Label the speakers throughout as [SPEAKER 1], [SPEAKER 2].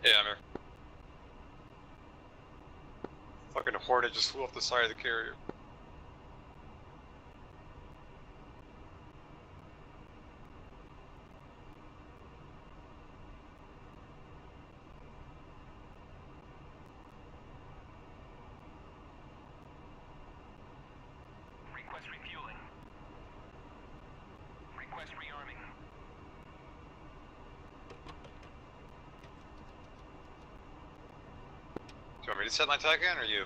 [SPEAKER 1] Yeah, I'm here. Fucking Hornet just flew off the side of the carrier.
[SPEAKER 2] Request refueling. Request rearming.
[SPEAKER 1] Do you want me to set my tech in, or you?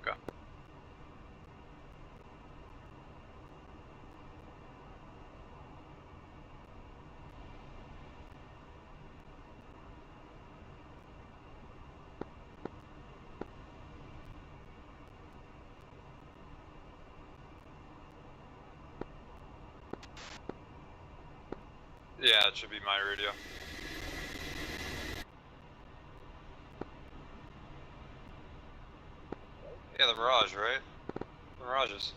[SPEAKER 1] Okay. Yeah, it should be my radio. Yeah, the Mirage, right? The Mirages.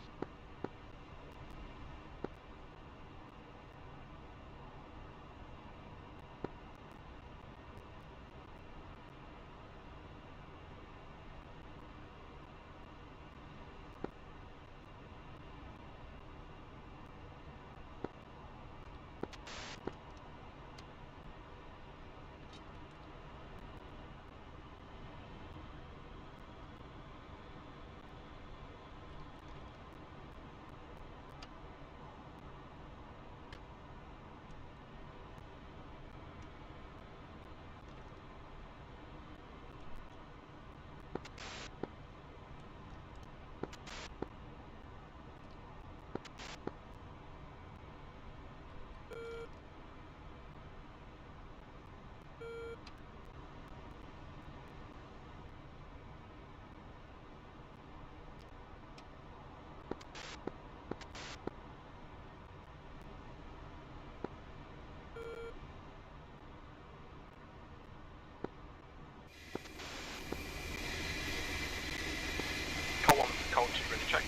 [SPEAKER 2] Cold 2, ready check.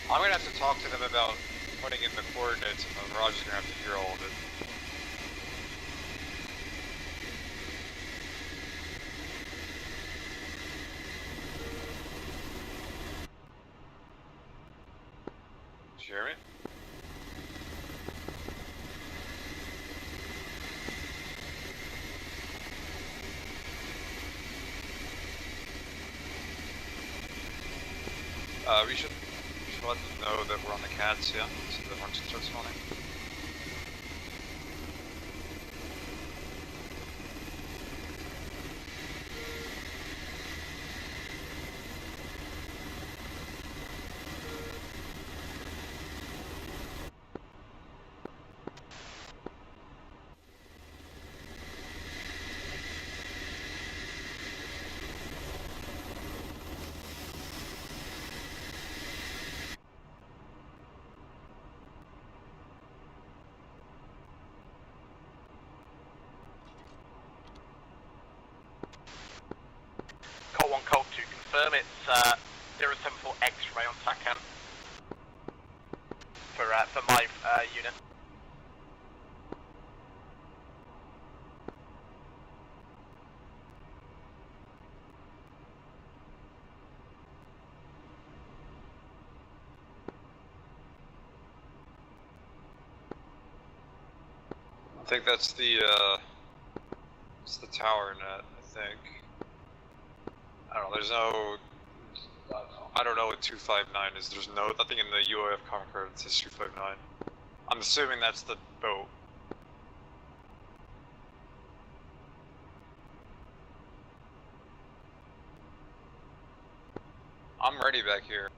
[SPEAKER 1] I'm gonna have to talk to them about putting in the coordinates, and the Mirage is gonna have to hear all of it. Did you hear me? We should let them know that we're on the cats, yeah? So that once it starts spawning.
[SPEAKER 2] Cold 1, Cold 2, confirm it's 074 X-ray on TACAN for my unit.
[SPEAKER 1] I think that's the tower net, I think. I don't know, there's no, I don't know what 259 is, there's nothing in the Uoaf Concord that says 259. I'm assuming that's the boat. I'm ready back here.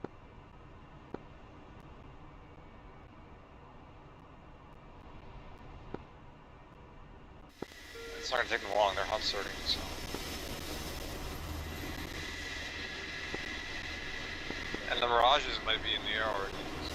[SPEAKER 1] It's not gonna take them long, they're hot sorting, so. And the Mirages might be in the air already. So.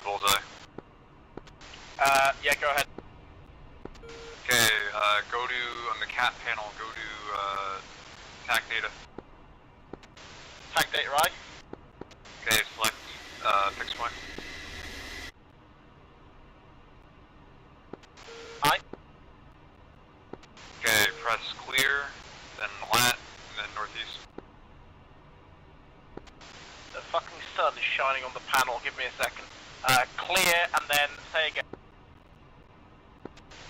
[SPEAKER 1] bullseye.
[SPEAKER 2] Yeah, go ahead.
[SPEAKER 1] Okay, go to, on the cat panel, go to, TAC data.
[SPEAKER 2] Tag data, right?
[SPEAKER 1] Okay, select, fixed point.
[SPEAKER 2] Aye.
[SPEAKER 1] Okay, press clear, then lat, and then northeast.
[SPEAKER 2] The fucking sun is shining on the panel, give me a second. Clear, and then say again.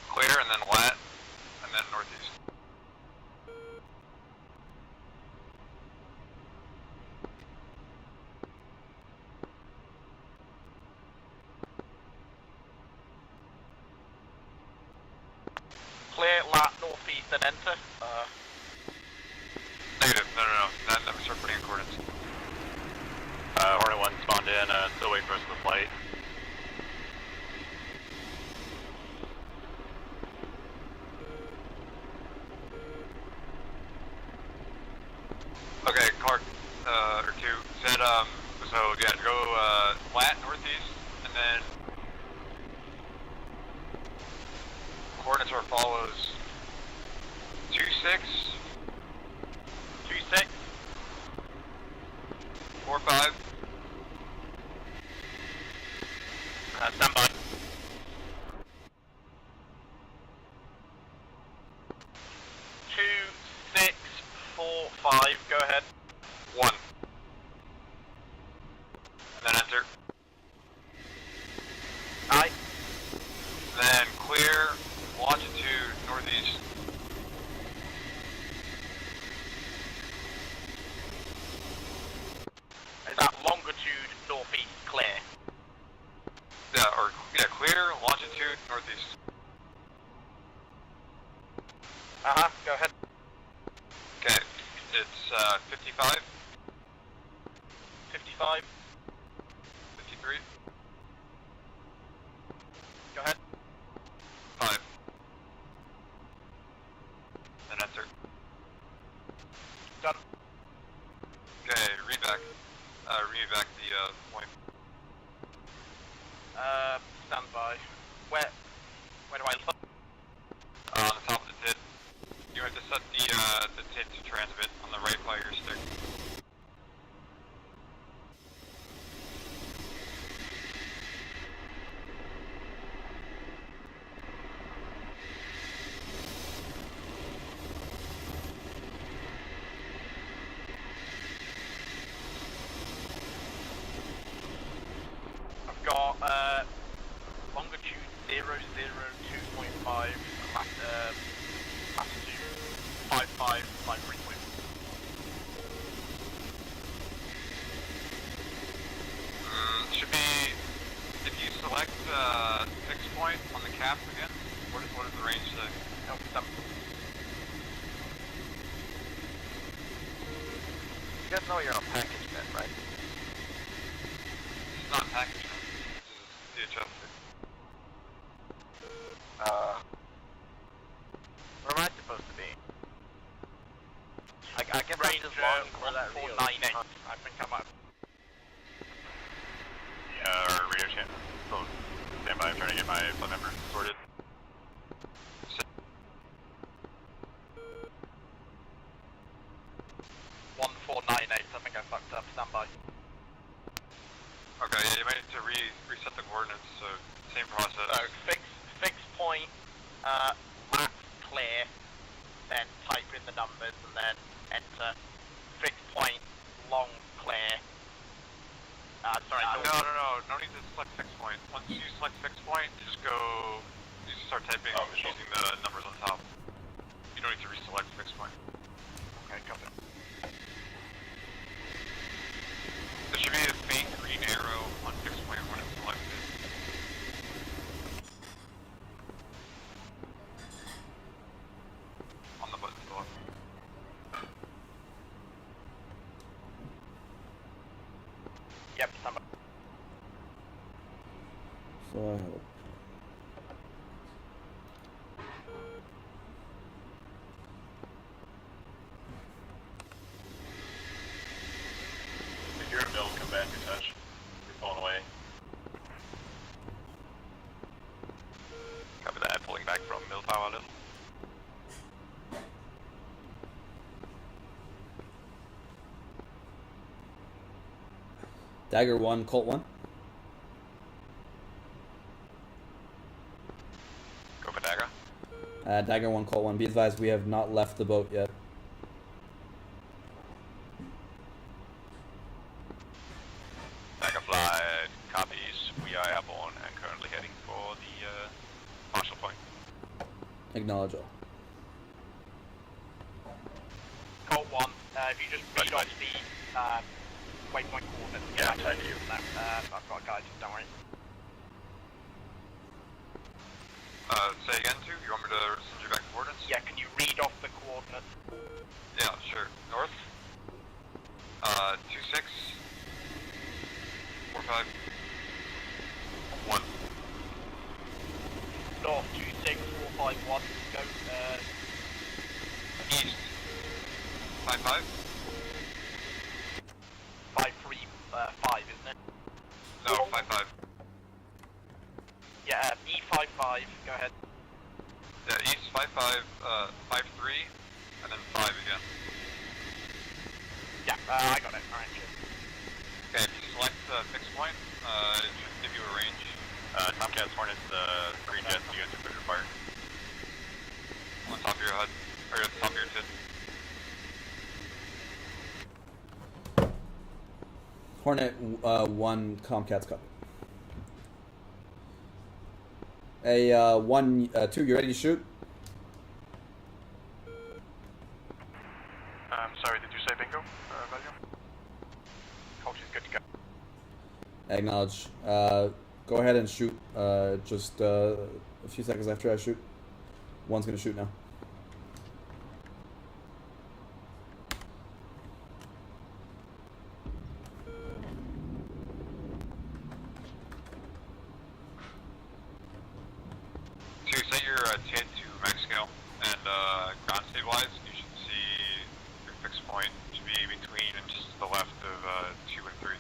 [SPEAKER 1] Clear, and then lat, and then northeast.
[SPEAKER 2] Clear, lat, northeast, and enter.
[SPEAKER 1] Negative, no. Let me start putting in coordinates.
[SPEAKER 3] Hornet 1 spawned in, still waiting for us for the flight.
[SPEAKER 1] Okay, Clark, or 2, said, so yeah, go, lat northeast, and then coordinates are follows 26,
[SPEAKER 2] 26,
[SPEAKER 1] 45,
[SPEAKER 2] stand by. 2, 6, 4, 5, go ahead.
[SPEAKER 1] 1. And then enter.
[SPEAKER 2] Aye.
[SPEAKER 1] Then clear, longitude northeast.
[SPEAKER 2] Is that longitude, northeast, clear?
[SPEAKER 1] Yeah, clear, longitude northeast.
[SPEAKER 2] Go ahead.
[SPEAKER 1] Okay, it's 55,
[SPEAKER 2] 55,
[SPEAKER 1] 53,
[SPEAKER 2] go ahead.
[SPEAKER 1] 5. Then enter.
[SPEAKER 2] Done.
[SPEAKER 1] Okay, read back the point.
[SPEAKER 2] Stand by. Where do I look?
[SPEAKER 1] On the top of the TID. You have to set the TID to transmit on the right by your stick.
[SPEAKER 2] I've got longitude 002.5, latitude 55, flight frequency.
[SPEAKER 1] Should be, if you select fixed point on the cap again, what does the range say?
[SPEAKER 2] Oh, stop. You guys know you're on package net, right?
[SPEAKER 1] It's not packaged. This is DHL.
[SPEAKER 2] Where am I supposed to be? I guess I'm just longing for that Rio. I think I might.
[SPEAKER 3] Yeah, our radio channel. So stand by, I'm trying to get my phone number sorted.
[SPEAKER 2] I think I fucked up. Stand by.
[SPEAKER 1] Okay, yeah, you might need to reset the coordinates, so same process.
[SPEAKER 2] So fix point, lat clear, then type in the numbers and then enter. Fix point, long clear. Sorry.
[SPEAKER 1] No need to select fixed point. Once you select fixed point, just start typing using the numbers on top. You don't need to reselect fixed point.
[SPEAKER 2] Okay, copy.
[SPEAKER 1] There should be a faint green arrow on fixed point when it's selected. On the button below.
[SPEAKER 2] Yep, stand by.
[SPEAKER 4] So I hope.
[SPEAKER 3] If you're in build, come back and touch. You're pulling away.
[SPEAKER 4] Dagger 1, Colt 1.
[SPEAKER 3] Go for Dagger.
[SPEAKER 4] Dagger 1, Colt 1. Be advised, we have not left the boat yet.
[SPEAKER 3] Dagger flight copies. We are airborne and currently heading for the Marshall Point.
[SPEAKER 4] Acknowledge all.
[SPEAKER 2] Colt 1, if you just read off the waypoint coordinates.
[SPEAKER 3] Yeah, thank you.
[SPEAKER 2] I've got guys, don't worry.
[SPEAKER 3] Say again, too? You want me to send you back coordinates?
[SPEAKER 2] Yeah, can you read off the coordinates?
[SPEAKER 3] Yeah, sure. North. 26. 45. 1.
[SPEAKER 2] North 26451, go,
[SPEAKER 3] East. 55.
[SPEAKER 2] 535, isn't it?
[SPEAKER 3] No, 55.
[SPEAKER 2] Yeah, E55, go ahead.
[SPEAKER 3] Yeah, east 55, 53, and then 5 again.
[SPEAKER 2] Yeah, I got it, alright, cheers.
[SPEAKER 3] Okay, if you select fixed point, it should give you a range. Tomcat's Hornet, green jets, you guys are fire. On top of your HUD, or at the top of your TID.
[SPEAKER 4] Hornet 1, Comcat's copy. A 1, 2, you ready to shoot?
[SPEAKER 3] I'm sorry, did you say bingo, Value?
[SPEAKER 2] Culture's good to go.
[SPEAKER 4] Acknowledge. Go ahead and shoot. Just a few seconds after I shoot. One's gonna shoot now.
[SPEAKER 3] So set your TID to max scale and ground stabilize. You should see your fixed point to be between and just to the left of 2 and 3.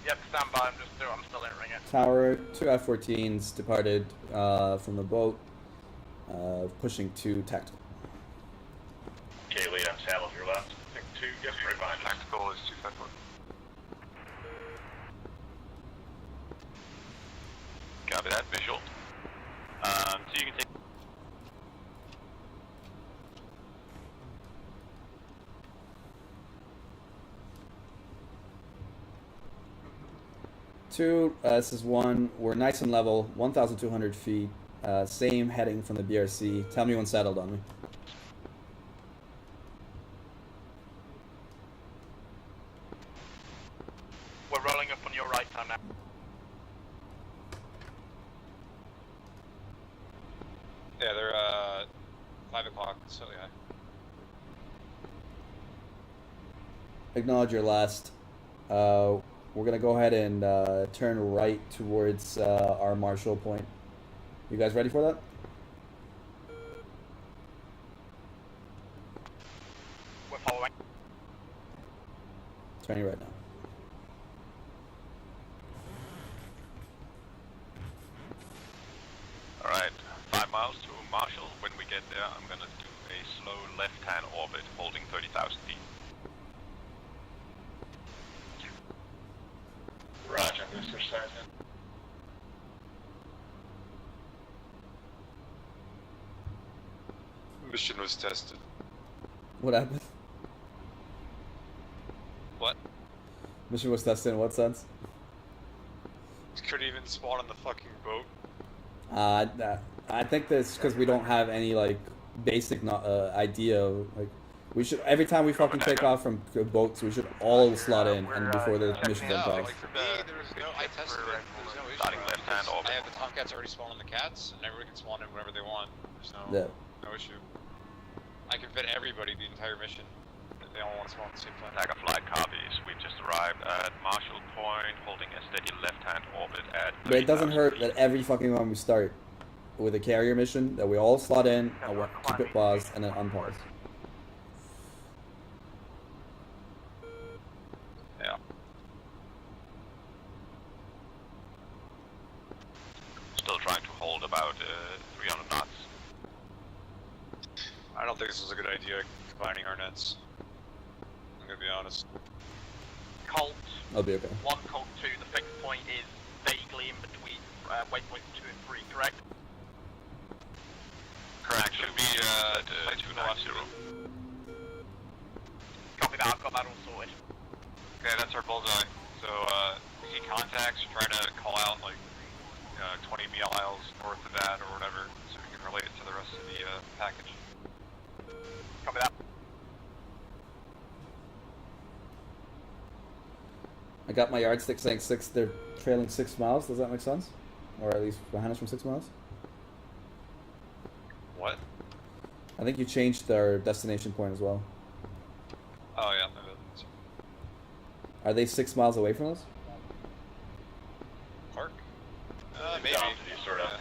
[SPEAKER 2] Yep, stand by, I'm still entering it.
[SPEAKER 4] Tower, 2 F-14s departed from the boat, pushing to tactical.
[SPEAKER 3] Okay, lead on saddle to your left. Pick 2, yes, right behind. Tactical is 251. Copy that, visual. So you can take.
[SPEAKER 4] Two, this is 1. We're nice and level, 1,200 feet. Same heading from the BRC. Tell me when settled on me.
[SPEAKER 2] We're rolling up on your right time now.
[SPEAKER 1] Yeah, they're 5 o'clock, so yeah.
[SPEAKER 4] Acknowledge your last. We're gonna go ahead and turn right towards our Marshall point. You guys ready for that?
[SPEAKER 2] We're following.
[SPEAKER 4] Turning right now.
[SPEAKER 3] Alright, 5 miles to Marshall. When we get there, I'm gonna do a slow left-hand orbit holding 30,000 feet. Roger, Mr. Sergeant.
[SPEAKER 1] Mission was tested.
[SPEAKER 4] What happened?
[SPEAKER 1] What?
[SPEAKER 4] Mission was tested in what sense?
[SPEAKER 1] Couldn't even spawn on the fucking boat.
[SPEAKER 4] I think that's because we don't have any like basic idea. Like we should every time we fucking take off from boats, we should all slot in and before the mission's on
[SPEAKER 1] No,
[SPEAKER 4] pause.
[SPEAKER 1] like for me, there was no. I tested it. There's no issue.
[SPEAKER 3] Starting left-hand
[SPEAKER 1] because
[SPEAKER 3] orbit.
[SPEAKER 1] I have the Tomcats already spawned on the cats, and everybody can spawn in whenever they want. There's no issue. I can fit everybody the entire mission if they all want to spawn at the same time.
[SPEAKER 3] Attack flight copies. We've just arrived at Marshall Point, holding a steady left-hand orbit at.
[SPEAKER 4] But it doesn't
[SPEAKER 3] 30,000
[SPEAKER 4] hurt
[SPEAKER 3] feet.
[SPEAKER 4] that every fucking time we start with a carrier mission that we all slot in, keep it paused, and then unpause.
[SPEAKER 3] Yeah. Still trying to hold about 300 knots.
[SPEAKER 1] I don't think this is a good idea combining our nets. I'm gonna be honest.
[SPEAKER 2] Colt
[SPEAKER 4] I'll be okay.
[SPEAKER 2] 1, Colt 2, the fixed point is vaguely in between waypoints 2 and 3, correct?
[SPEAKER 3] Correct. Should be 290.
[SPEAKER 2] Copy that, I've got that all sorted.
[SPEAKER 3] Okay, that's our bullseye. So, any contacts, try to call out like 20 miles north of that or whatever, so we can relate it to the rest of the package.
[SPEAKER 2] Copy that.
[SPEAKER 4] I got my yardstick saying they're trailing 6 miles. Does that make sense? Or at least behind us from 6 miles?
[SPEAKER 1] What?
[SPEAKER 4] I think you changed our destination point as well.
[SPEAKER 1] Oh yeah, maybe that's
[SPEAKER 4] Are they 6 miles away from us?
[SPEAKER 1] park. Maybe.
[SPEAKER 3] Sort of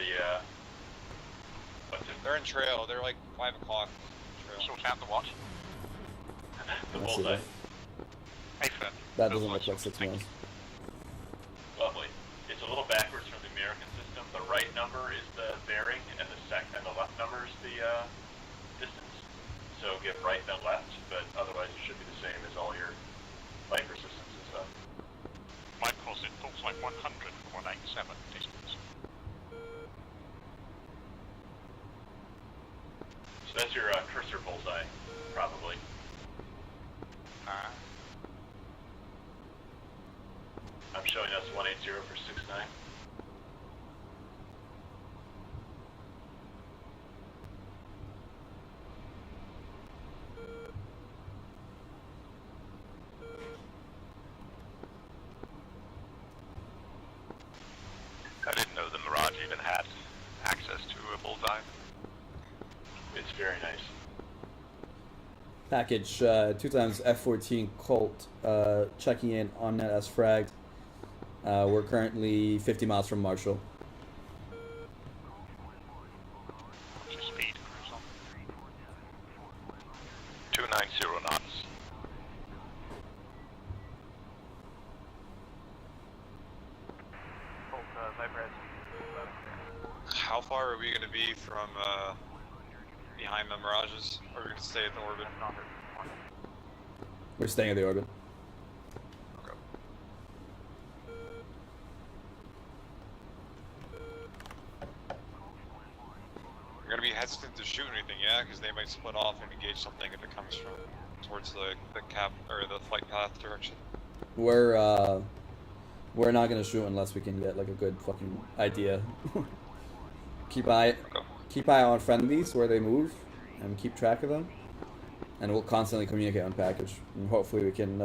[SPEAKER 1] They're in trail. They're like 5 o'clock. Trail.
[SPEAKER 3] Short out the watch. The
[SPEAKER 4] Let's see
[SPEAKER 3] bullseye.
[SPEAKER 4] that.
[SPEAKER 3] Hey, Fred.
[SPEAKER 4] That doesn't look like 6 miles.
[SPEAKER 3] Lovely. It's a little backwards from the American system. The right number is the bearing, and the left number is the distance. So get right then left, but otherwise it should be the same as all your Viper systems and stuff.
[SPEAKER 5] Because it looks like 100 for 187 distance.
[SPEAKER 3] So that's your cursor bullseye, probably. I'm showing us 180 for 69.
[SPEAKER 5] I didn't know the Mirage even had access to a bullseye.
[SPEAKER 3] It's very nice.
[SPEAKER 4] Package 2 times F14 Colt checking in on net as fragged. We're currently 50 miles from Marshall.
[SPEAKER 5] What's your speed, cruiser? 290 knots.
[SPEAKER 1] How far are we going to be from behind the Mirages? Or are we going to stay at the orbit?
[SPEAKER 4] We're staying at the orbit.
[SPEAKER 1] Okay. You're going to be hesitant to shoot anything, yeah? Because they might split off and engage something if it comes from towards the cap or the flight path direction.
[SPEAKER 4] We're not gonna shoot unless we can get like a good fucking idea. keep eye on friendlies where they move, and keep track of them. And we'll constantly communicate on package, and hopefully we can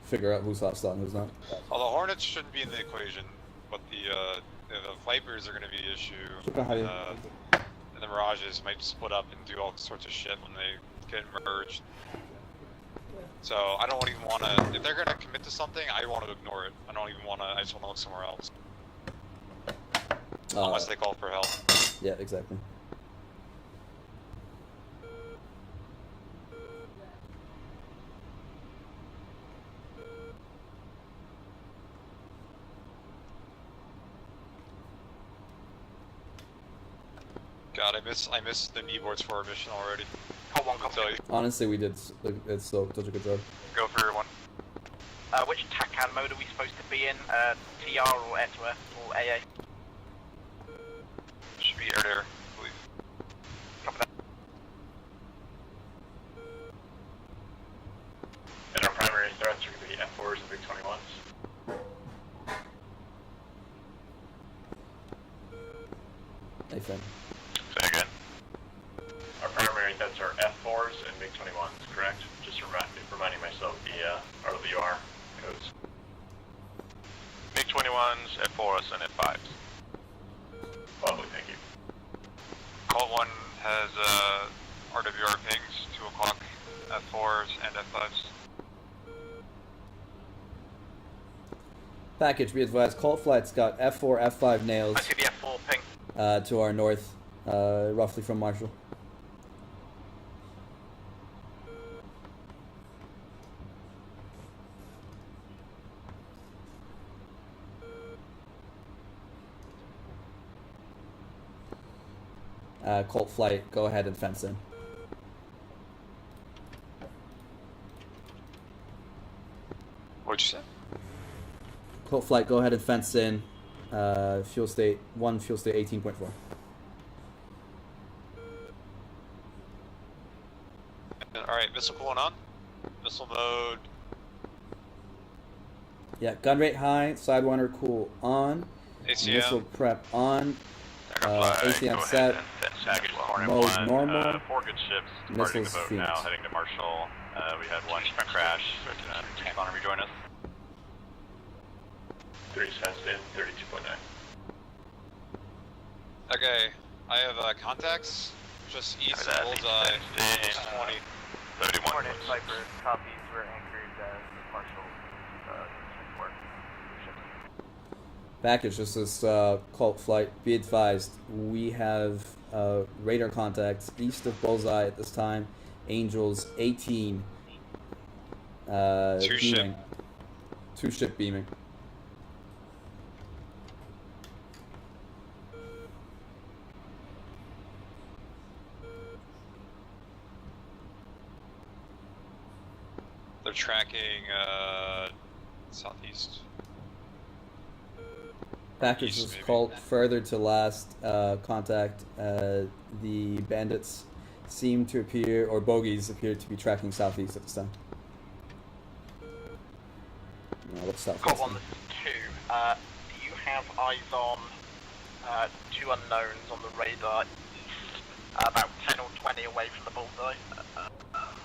[SPEAKER 4] figure out who's hostile and who's not.
[SPEAKER 1] Well, the Hornets shouldn't be in the equation, but the Vipers are going to be the issue. And the Mirages might split up and do all sorts of shit when they get merged. So I don't even want to. If they're going to commit to something, I want to ignore it. I don't even want to. I just want to look somewhere else. Unless they call for help.
[SPEAKER 4] Yeah, exactly.
[SPEAKER 1] God, I miss the kneeboards for our mission already.
[SPEAKER 2] Call 1,
[SPEAKER 1] I'll tell you.
[SPEAKER 4] Honestly, we did. It's so such a good job.
[SPEAKER 3] Go for your one.
[SPEAKER 2] Which TACAN mode are we supposed to be in? TR or air-to-air or AA?
[SPEAKER 3] Should be air-to-air, I believe.
[SPEAKER 2] Copy that.
[SPEAKER 3] And our primary threats are going to be F4s and Big 21s.
[SPEAKER 4] Hey, Finn.
[SPEAKER 3] Say again. Our primary threats are F4s and Big 21s, correct? Just reminding myself the RWR codes.
[SPEAKER 5] Big 21s, F4s, and F5s.
[SPEAKER 3] Lovely, thank you.
[SPEAKER 5] Colt 1 has RWR pings, 2 o'clock, F4s and F5s.
[SPEAKER 4] Package, be advised, Colt Flight's got F4, F5 nails
[SPEAKER 2] I see the F4 ping.
[SPEAKER 4] to our north, roughly from Marshall. Colt Flight, go ahead and fence in.
[SPEAKER 5] We're
[SPEAKER 1] What'd you say?
[SPEAKER 4] Colt flight, go ahead and fence in. Fuel state 1, fuel state 18.4.
[SPEAKER 1] Alright, missile cooling on. Missile mode.
[SPEAKER 4] Yeah, gun rate high, sidewinder cool on.
[SPEAKER 1] ACM.
[SPEAKER 4] Missile prep on.
[SPEAKER 3] Dragonfly,
[SPEAKER 4] ACM
[SPEAKER 3] go
[SPEAKER 4] set.
[SPEAKER 3] ahead and package Hornet
[SPEAKER 4] Mode
[SPEAKER 3] 1.
[SPEAKER 4] normal.
[SPEAKER 3] 4 good ships departing the
[SPEAKER 4] Missiles
[SPEAKER 3] boat
[SPEAKER 4] Phoenix.
[SPEAKER 3] now, heading to Marshall. We had one crash. Can Connor rejoin us? 30 cents in, 32.9.
[SPEAKER 1] Okay, I have contacts just east of
[SPEAKER 3] Copy that.
[SPEAKER 1] Bullseye. 20.
[SPEAKER 3] 31.
[SPEAKER 2] Hornet Viper copies. We're anchored Marshall. Work.
[SPEAKER 4] Package, this is Colt flight. Be advised, we have radar contacts east of Bullseye at this time. Angels 18.
[SPEAKER 1] Two ship.
[SPEAKER 4] Beaming. 2 ship beaming.
[SPEAKER 1] They're tracking southeast.
[SPEAKER 4] Package
[SPEAKER 1] East,
[SPEAKER 4] is
[SPEAKER 1] maybe.
[SPEAKER 4] called further to last contact. The bandits seem to appear, or bogies appear to be tracking southeast at this time. No, what's southeast?
[SPEAKER 2] Got one. This is 2. Do you have eyes on 2 unknowns on the radar east, about 10 or 20 away from the bullseye?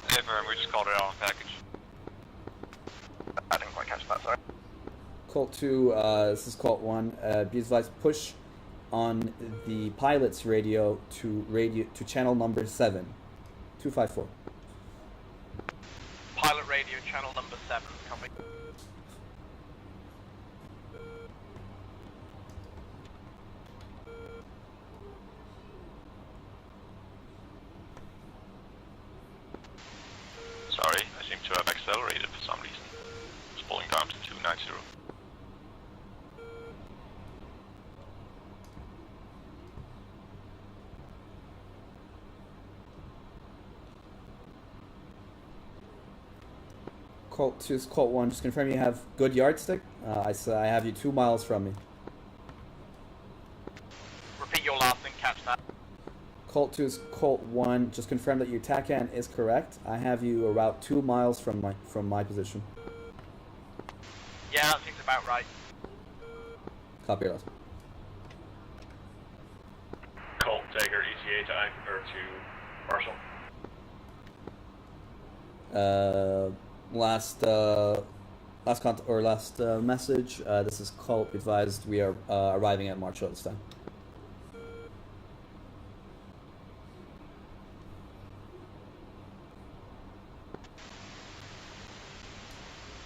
[SPEAKER 1] Hey, Vern, we just called it out on package.
[SPEAKER 2] I didn't quite catch that. Sorry.
[SPEAKER 4] Colt 2, this is Colt 1. Be advised, push on the pilot's radio to channel number 7, 254.
[SPEAKER 2] Pilot radio channel number 7 coming.
[SPEAKER 3] Sorry, I seem to have accelerated for some reason. It's pulling down to 290.
[SPEAKER 4] Colt 2 is Colt 1. Just confirm you have good yardstick. I have you 2 miles from me.
[SPEAKER 2] Repeat your last and catch that.
[SPEAKER 4] Colt 2 is Colt 1. Just confirm that your TACAN is correct. I have you about 2 miles from my position.
[SPEAKER 2] Yeah, that seems about right.
[SPEAKER 4] Copy your last.
[SPEAKER 3] Colt, Dagger, ETA to anchor to Marshall.
[SPEAKER 4] Last message. This is Colt. Advised we are arriving at Marshall this time.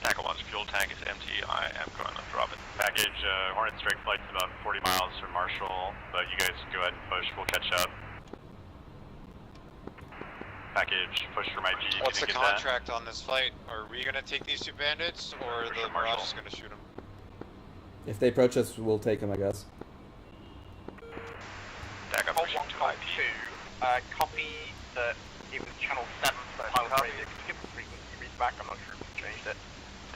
[SPEAKER 3] Tackle 1's fuel tank is empty. I am going to drop it. Package, Hornet straight flight's about 40 miles from Marshall, but you guys can go ahead and push. We'll catch up. Package, push from IG.
[SPEAKER 1] What's the
[SPEAKER 3] Can you get
[SPEAKER 1] contract on this flight? Are we gonna take these 2 bandits, or
[SPEAKER 3] Push
[SPEAKER 1] the
[SPEAKER 3] to Marshall.
[SPEAKER 1] Mirage is gonna shoot them?
[SPEAKER 4] If they approach us, we'll take them, I guess.
[SPEAKER 3] that? Tack up
[SPEAKER 2] Colt
[SPEAKER 3] pushing
[SPEAKER 2] 1,
[SPEAKER 3] to
[SPEAKER 2] Colt
[SPEAKER 3] IP.
[SPEAKER 2] 2, copy that it was channel 7 for pilot radio. Skip the frequency read back, I'm not sure if we changed it.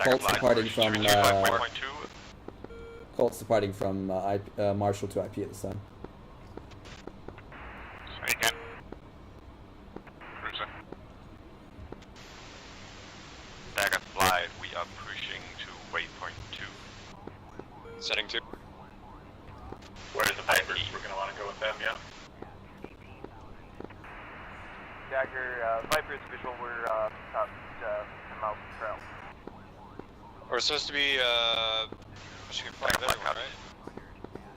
[SPEAKER 4] Colt's departing from
[SPEAKER 3] 225.2.
[SPEAKER 4] Colt's departing from Marshall to IP at this time.
[SPEAKER 3] Speaking. Cruiser. Dagger flight, we are pushing to waypoint 2.
[SPEAKER 1] Setting 2.
[SPEAKER 3] Where's the Vipers? We're going to want to go with them, yeah.
[SPEAKER 2] Dagger, Viper is visual, we're about 10 miles from trail.
[SPEAKER 1] We're supposed to be pushing in front of everyone, right?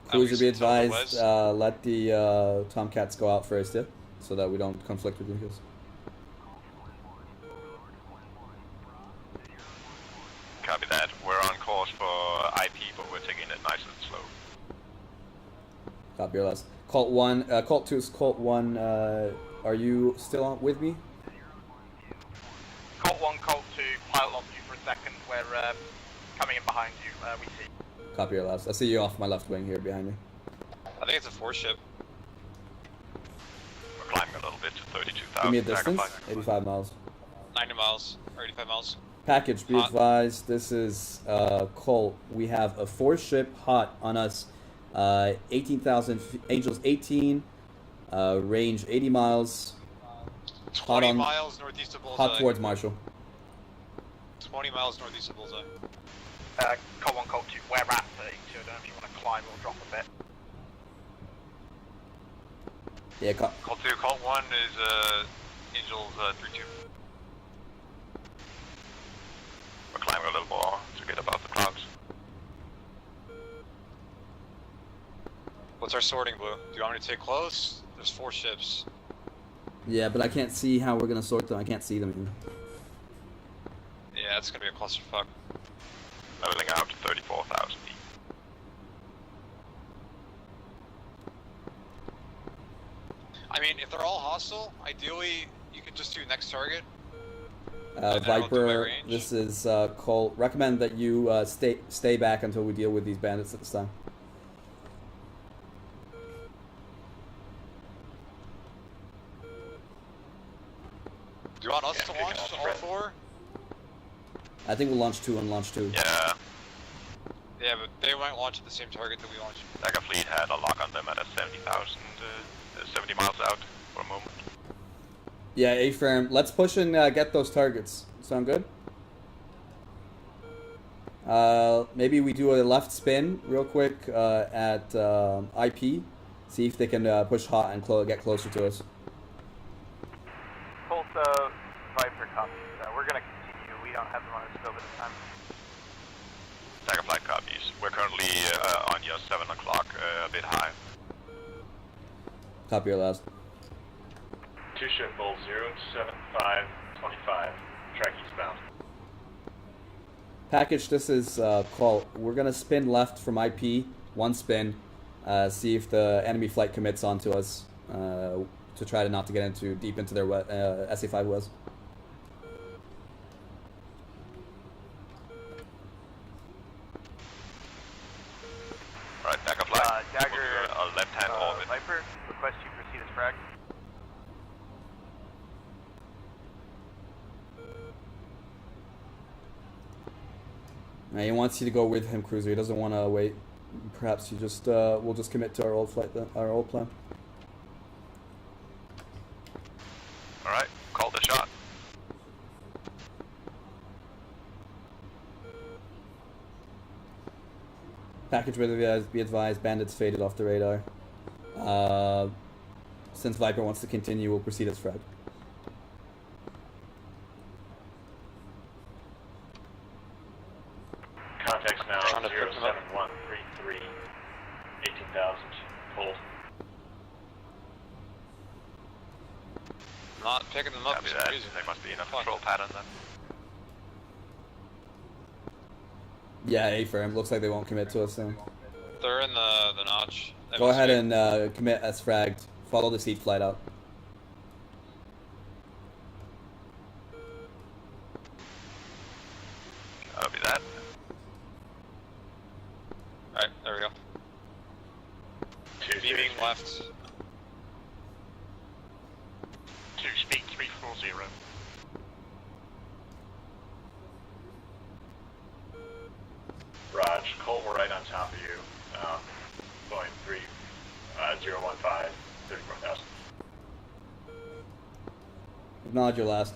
[SPEAKER 4] Cruiser, be
[SPEAKER 1] At least until the
[SPEAKER 4] advised,
[SPEAKER 1] west.
[SPEAKER 4] let the Tomcats go out first, yeah? So that we don't conflict with you guys.
[SPEAKER 3] Copy that. We're on course for IP, but we're taking it nice and slow.
[SPEAKER 4] Copy your last. Colt 1, Colt 2 is Colt 1. Are you still on with me?
[SPEAKER 2] Colt 1, Colt 2, pilot lost you for a second, we're coming in behind you, we see.
[SPEAKER 4] Copy your last. I see you off my left wing here behind me.
[SPEAKER 1] I think it's a 4-ship.
[SPEAKER 3] We're climbing a little bit to 32,000.
[SPEAKER 4] Give me a distance.
[SPEAKER 3] Sacrifice.
[SPEAKER 4] 85 miles.
[SPEAKER 1] 90 miles, or 85 miles.
[SPEAKER 4] Package, be
[SPEAKER 1] Hot.
[SPEAKER 4] advised, this is Colt. We have a 4-ship hot on us. 18,000 Angels 18, range 80 miles.
[SPEAKER 1] 20
[SPEAKER 4] on-
[SPEAKER 1] miles northeast of Bullseye.
[SPEAKER 4] Hot towards Marshall.
[SPEAKER 1] 20 miles northeast of Bullseye.
[SPEAKER 2] Colt 1, Colt 2, we're at 32. I don't know if you want to climb or drop a bit.
[SPEAKER 4] Yeah,
[SPEAKER 5] Colt 2, Colt 1 is Angels 3-2. We're climbing a little more to get above the clouds.
[SPEAKER 1] What's our sorting, Blue? Do you want me to take close? There's 4 ships.
[SPEAKER 4] yeah, but I can't see how we're gonna sort them. I can't see them even.
[SPEAKER 1] Yeah, it's gonna be a clusterfuck.
[SPEAKER 5] Leveling out to 34,000 feet.
[SPEAKER 1] I mean, if they're all hostile, ideally you could just do next target. And then I'll do my
[SPEAKER 4] Viper,
[SPEAKER 1] range.
[SPEAKER 4] this is Colt. Recommend that you stay back until we deal with these bandits at this time.
[SPEAKER 1] Do you want us
[SPEAKER 3] Yeah,
[SPEAKER 1] to
[SPEAKER 3] picking
[SPEAKER 1] launch
[SPEAKER 3] up
[SPEAKER 1] all
[SPEAKER 3] spread.
[SPEAKER 1] 4?
[SPEAKER 4] I think we'll launch 2 and launch 2.
[SPEAKER 5] Yeah,
[SPEAKER 1] Yeah, but they might launch at the same target that we launched.
[SPEAKER 5] Dagger Fleet had a lock on them at a 70 miles out for a moment.
[SPEAKER 4] Yeah, A-Firm. Let's push and get those targets. Sound good? Maybe we do a left spin real quick at IP. See if they can push hot and get closer to us.
[SPEAKER 2] Colt Viper copies. We're going to continue. We don't have them on our scope at the time.
[SPEAKER 5] Dagger Flight copies. We're currently on your 7 o'clock, a bit high.
[SPEAKER 4] Copy your last.
[SPEAKER 3] 2-ship Bull 07525. Track eastbound.
[SPEAKER 4] Package, this is Colt. We're gonna spin left from IP. 1 spin. See if the enemy flight commits onto us. To try to not to get deep into their SA5 was.
[SPEAKER 5] Right, Dagger Flight.
[SPEAKER 2] Dagger,
[SPEAKER 5] A left-hand orbit.
[SPEAKER 2] Viper, request you proceed as frag.
[SPEAKER 4] He wants you to go with him, Cruiser. He doesn't want to wait. Perhaps you just we'll just commit to our old flight, our old plan.
[SPEAKER 5] All right, call the shot.
[SPEAKER 4] Package, be advised, bandits faded off the radar. Since Viper wants to continue, we'll proceed as frag.
[SPEAKER 3] Contacts now
[SPEAKER 1] Trying to pick them up.
[SPEAKER 3] 07133. 18,000. Hold.
[SPEAKER 1] Not picking them up
[SPEAKER 5] Copy
[SPEAKER 1] for
[SPEAKER 5] that.
[SPEAKER 1] some reason.
[SPEAKER 5] There must be enough
[SPEAKER 1] Fuck.
[SPEAKER 5] control pattern then.
[SPEAKER 4] Yeah, A-Firm. Looks like they won't commit to us soon.
[SPEAKER 1] They're in the notch. They
[SPEAKER 4] Go
[SPEAKER 1] must
[SPEAKER 4] ahead
[SPEAKER 1] be.
[SPEAKER 4] and commit as fragged. Follow the seat flight out.
[SPEAKER 5] Copy that.
[SPEAKER 1] Alright, there we go.
[SPEAKER 3] 2
[SPEAKER 1] Beaming left.
[SPEAKER 2] 2 speed 340.
[SPEAKER 3] Raj, Colt, we're right on top of you. Going 015, 34,000.
[SPEAKER 4] Acknowledge your last.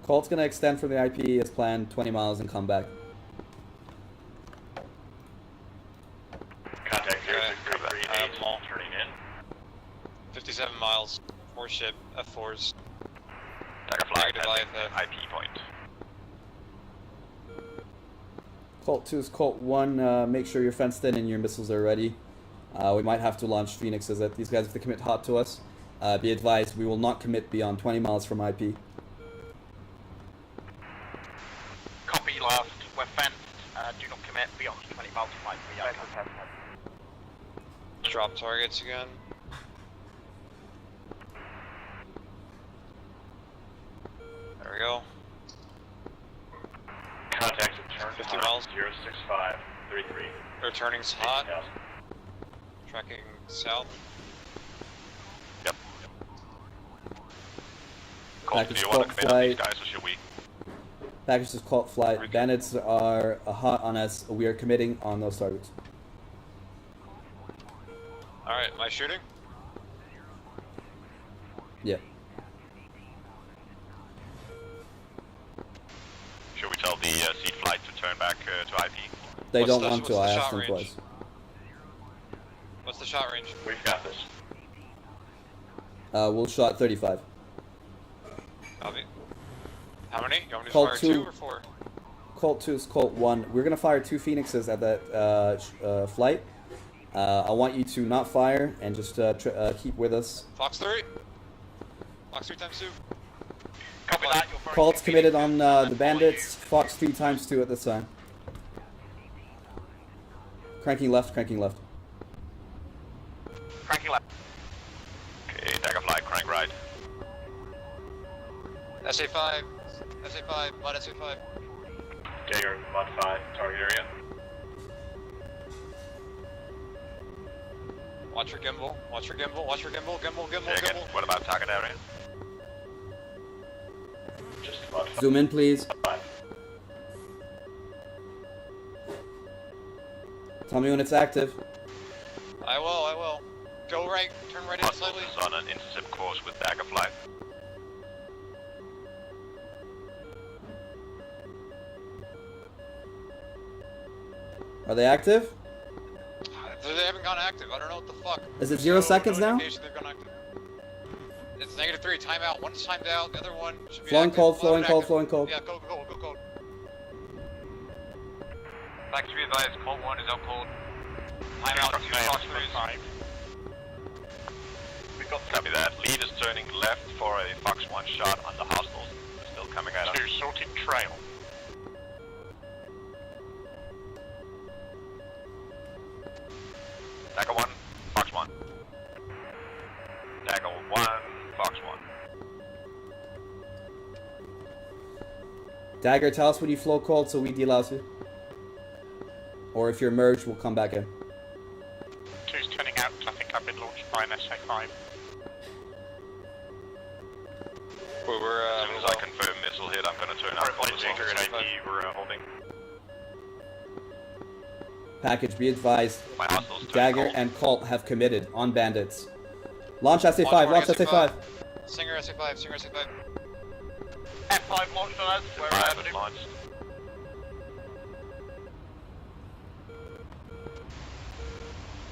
[SPEAKER 4] Colt's gonna extend from the IP as planned, 20 miles and come back.
[SPEAKER 3] Contact
[SPEAKER 1] Okay.
[SPEAKER 3] 06338,
[SPEAKER 1] Mall.
[SPEAKER 3] turning in.
[SPEAKER 1] 57 miles. 4 ship, F4s.
[SPEAKER 5] Dagger Flight
[SPEAKER 1] Negative
[SPEAKER 5] at
[SPEAKER 1] IFF.
[SPEAKER 5] IP point.
[SPEAKER 4] Colt 2 is Colt 1. Make sure you're fenced in and your missiles are ready. We might have to launch Phoenixes at these guys if they commit hot to us. Be advised, we will not commit beyond 20 miles from IP.
[SPEAKER 2] Copy last. We're fenced. Do not commit beyond 20 miles from IP.
[SPEAKER 1] Drop targets again. There we go.
[SPEAKER 3] Contacts at turn
[SPEAKER 1] 50 miles.
[SPEAKER 3] 06533.
[SPEAKER 1] Their turning's hot.
[SPEAKER 3] 18,000.
[SPEAKER 1] Tracking south.
[SPEAKER 5] Yep. Colt,
[SPEAKER 4] Package
[SPEAKER 5] do you want to
[SPEAKER 4] Colt
[SPEAKER 5] commit on these
[SPEAKER 4] flight.
[SPEAKER 5] guys or should we?
[SPEAKER 4] Package is called flight. Bandits are hot on us. We are committing on those targets.
[SPEAKER 1] Alright, am I shooting?
[SPEAKER 4] Yeah.
[SPEAKER 6] Should we tell the seed flight to turn back to IP?
[SPEAKER 4] They
[SPEAKER 1] What's
[SPEAKER 4] don't
[SPEAKER 1] the-
[SPEAKER 4] want
[SPEAKER 1] what's
[SPEAKER 4] to.
[SPEAKER 1] the
[SPEAKER 4] I
[SPEAKER 1] shot
[SPEAKER 4] asked them
[SPEAKER 1] range?
[SPEAKER 4] twice.
[SPEAKER 1] What's the shot range?
[SPEAKER 3] We've got this.
[SPEAKER 4] We'll shot 35.
[SPEAKER 1] Copy. How many? You want me to
[SPEAKER 4] Colt
[SPEAKER 1] fire
[SPEAKER 4] 2.
[SPEAKER 1] 2 or 4?
[SPEAKER 4] Colt 2 is Colt 1. We're gonna fire 2 Phoenixes at that flight. I want you to not fire and just keep with us.
[SPEAKER 1] Fox 3? Fox 3 times 2?
[SPEAKER 2] Copy that. You're throwing
[SPEAKER 4] Colt's
[SPEAKER 2] two
[SPEAKER 4] committed
[SPEAKER 2] Phoenixes
[SPEAKER 4] on
[SPEAKER 2] and
[SPEAKER 4] the
[SPEAKER 2] then follow
[SPEAKER 4] bandits. Fox 3 times 2 at this time. Cranking left, cranking left.
[SPEAKER 2] you. Cranking left.
[SPEAKER 6] Okay, dagger flight, crank right.
[SPEAKER 1] SA5. SA5. Mud SA5.
[SPEAKER 3] Dagger, Mod 5, target area.
[SPEAKER 1] Watch your gimbal. Watch your gimbal. Watch your gimbal. Gimbal, gimbal,
[SPEAKER 6] Say again,
[SPEAKER 1] gimbal.
[SPEAKER 6] what about target area?
[SPEAKER 3] Just Mod 5.
[SPEAKER 4] Zoom in, please. Tell me when it's active.
[SPEAKER 1] I will, I will. Go right. Turn right in
[SPEAKER 6] Hostiles
[SPEAKER 1] slightly.
[SPEAKER 6] is on an intercept course with dagger flight.
[SPEAKER 4] Are they active?
[SPEAKER 1] They haven't gone active. I don't know what the fuck.
[SPEAKER 4] Is it 0 seconds
[SPEAKER 1] no
[SPEAKER 4] now?
[SPEAKER 1] indication they've gone active. It's -3. Timeout. One's timed out. The other one should be
[SPEAKER 4] Flowing
[SPEAKER 1] active.
[SPEAKER 4] cold,
[SPEAKER 1] One
[SPEAKER 4] flowing cold,
[SPEAKER 1] active.
[SPEAKER 4] flowing cold.
[SPEAKER 1] Yeah, go cold, go cold.
[SPEAKER 5] Back to be advised, Colt 1 is out cold. Timeout 2 Fox 3s.
[SPEAKER 6] We got copy that. Lead is turning left for a Fox 1 shot on the hostiles. Still coming at us.
[SPEAKER 5] Sorted trail.
[SPEAKER 6] Dagger 1, Fox 1. Dagger 1, Fox 1.
[SPEAKER 4] Dagger, tell us when you flow cold so we delouse you. Or if you're merged, we'll come back in.
[SPEAKER 5] 2's turning out. I think I've been launched by an SA5.
[SPEAKER 1] We're
[SPEAKER 6] As soon as I confirm missile hit, I'm going to turn out
[SPEAKER 5] Flight
[SPEAKER 6] full
[SPEAKER 5] Dagger and
[SPEAKER 6] assault.
[SPEAKER 5] IP we're holding.
[SPEAKER 4] Package, be advised.
[SPEAKER 6] My hostiles turn
[SPEAKER 4] Dagger
[SPEAKER 6] cold.
[SPEAKER 4] and Colt have committed on bandits. Launch SA5, launch SA5.
[SPEAKER 1] Singer SA5, Singer SA5.
[SPEAKER 2] F5 launched on us. We're
[SPEAKER 6] Five is launched.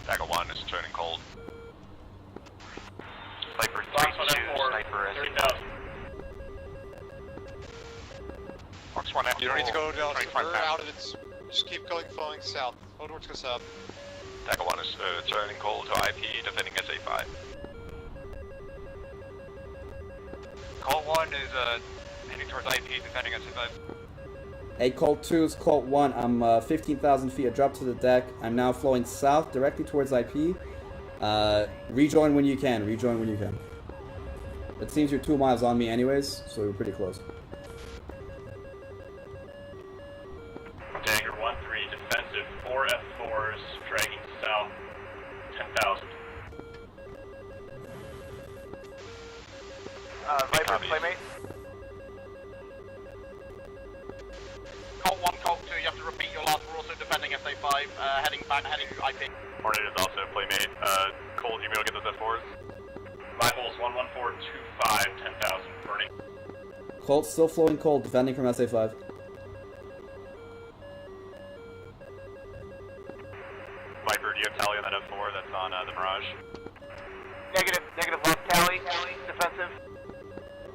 [SPEAKER 6] Dagger 1 is turning cold. Sniper 3
[SPEAKER 3] Fox 1 F4,
[SPEAKER 6] Sniper is
[SPEAKER 3] 30,000.
[SPEAKER 5] Fox 1 F4.
[SPEAKER 1] You don't need to go down.
[SPEAKER 5] 25
[SPEAKER 1] We're
[SPEAKER 5] pounds.
[SPEAKER 1] out of it. Just keep going, flowing south. Hold towards go south.
[SPEAKER 6] Dagger 1 is turning cold to IP, defending SA5.
[SPEAKER 5] Colt 1 is heading towards IP, defending SA5.
[SPEAKER 4] Hey, Colt 2 is Colt 1. I'm 15,000 feet. I dropped to the deck. I'm now flowing south directly towards IP. Rejoin when you can. Rejoin when you can. It seems you're 2 miles on me anyways, so we're pretty close.
[SPEAKER 3] Dagger 1-3, defensive, 4 F4s, dragging south, 10,000.
[SPEAKER 2] Viper,
[SPEAKER 6] Copies.
[SPEAKER 2] playmate. Colt 1, Colt 2, you have to repeat your last. We're also defending SA5, heading back, heading to IP.
[SPEAKER 6] Hornet is also a playmate. Cold, you able to get those F4s?
[SPEAKER 3] Rifles 11425, 10,000, burning.
[SPEAKER 4] Colt still flowing cold, defending from SA5.
[SPEAKER 6] Viper, do you have tally on that F4 that's on the Mirage?
[SPEAKER 2] Negative left, Cali, defensive.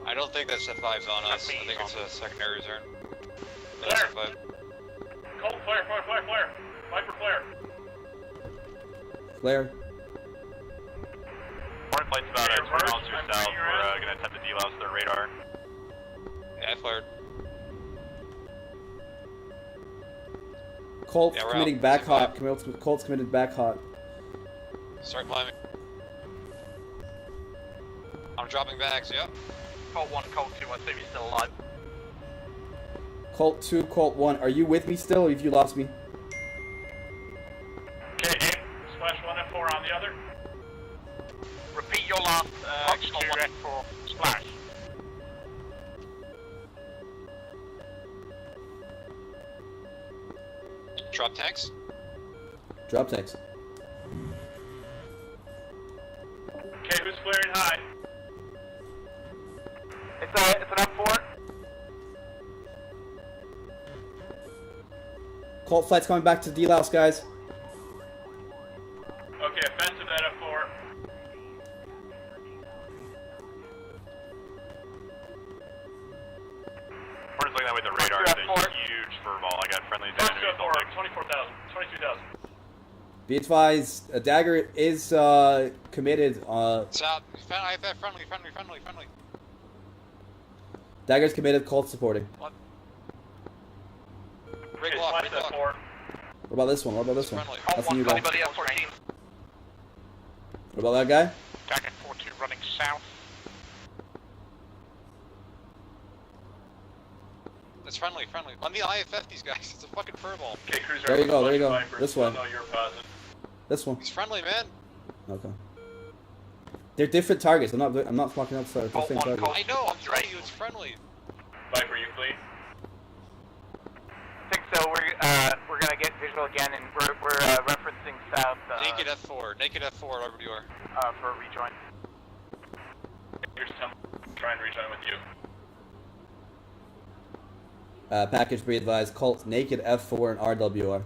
[SPEAKER 1] I don't think that SA5's on us. I think it's a secondary zone. No,
[SPEAKER 3] There.
[SPEAKER 1] SA5.
[SPEAKER 3] Cold, flare, flare, flare, flare. Viper, flare.
[SPEAKER 4] Flare.
[SPEAKER 6] Hornet flight's about
[SPEAKER 3] Hey,
[SPEAKER 6] 20 miles to
[SPEAKER 3] I'm
[SPEAKER 6] your south.
[SPEAKER 3] bringing you
[SPEAKER 6] We're
[SPEAKER 3] around.
[SPEAKER 6] going to attempt to delouse their radar.
[SPEAKER 1] Yeah, I flared.
[SPEAKER 4] Colt's
[SPEAKER 1] Yeah, we're
[SPEAKER 4] committing
[SPEAKER 1] out.
[SPEAKER 4] back
[SPEAKER 1] SA5.
[SPEAKER 4] hot. Colt's committed back hot.
[SPEAKER 1] Start climbing. I'm dropping bags, yep.
[SPEAKER 2] Colt 1, Colt 2, I assume you're still alive.
[SPEAKER 4] Colt 2, Colt 1. Are you with me still, or have you lost me?
[SPEAKER 3] Okay, aim. Splash 1 F4 on the other.
[SPEAKER 2] Repeat your last,
[SPEAKER 5] Fox
[SPEAKER 2] Colt
[SPEAKER 5] 2
[SPEAKER 2] 1.
[SPEAKER 5] F4. Splash.
[SPEAKER 1] Drop tanks?
[SPEAKER 4] Drop tanks.
[SPEAKER 3] Okay, who's flaring high?
[SPEAKER 2] It's an F4.
[SPEAKER 4] Colt flight's coming back to delouse, guys.
[SPEAKER 3] Okay, offensive at F4.
[SPEAKER 6] Hornet's looking that way. The radar is a huge furball. I got friendlies and enemies on deck.
[SPEAKER 3] 24,000, 22,000.
[SPEAKER 4] Be advised, Dagger is committed.
[SPEAKER 1] South, friendly.
[SPEAKER 4] Dagger's committed. Colt supporting.
[SPEAKER 1] Rig
[SPEAKER 3] Okay,
[SPEAKER 1] lock,
[SPEAKER 3] slice
[SPEAKER 1] rig
[SPEAKER 3] at
[SPEAKER 1] lock.
[SPEAKER 3] 4.
[SPEAKER 4] What about this one? What about this one?
[SPEAKER 1] Friendly.
[SPEAKER 4] That's the new guy.
[SPEAKER 2] Anybody F14?
[SPEAKER 4] What about that guy?
[SPEAKER 2] Jacket 42 running south.
[SPEAKER 1] It's friendly. Let me IFF these guys. It's a fucking furball.
[SPEAKER 3] Okay, cruiser.
[SPEAKER 4] There you go, there you go.
[SPEAKER 3] Viper.
[SPEAKER 4] This one.
[SPEAKER 3] No, you're positive.
[SPEAKER 4] This one.
[SPEAKER 1] He's friendly, man.
[SPEAKER 4] Okay. They're different targets. I'm not fucking up the
[SPEAKER 2] Colt
[SPEAKER 4] same
[SPEAKER 2] one,
[SPEAKER 4] target.
[SPEAKER 2] Colt.
[SPEAKER 1] I know. I'm telling you, it's friendly.
[SPEAKER 3] Viper, you clean?
[SPEAKER 2] I think so. We're gonna get visual again, and we're referencing south.
[SPEAKER 1] Naked F4 RWR.
[SPEAKER 2] For a rejoin.
[SPEAKER 3] Here's some. Try and rejoin with you.
[SPEAKER 4] Package be advised. Colt naked F4 and RWR.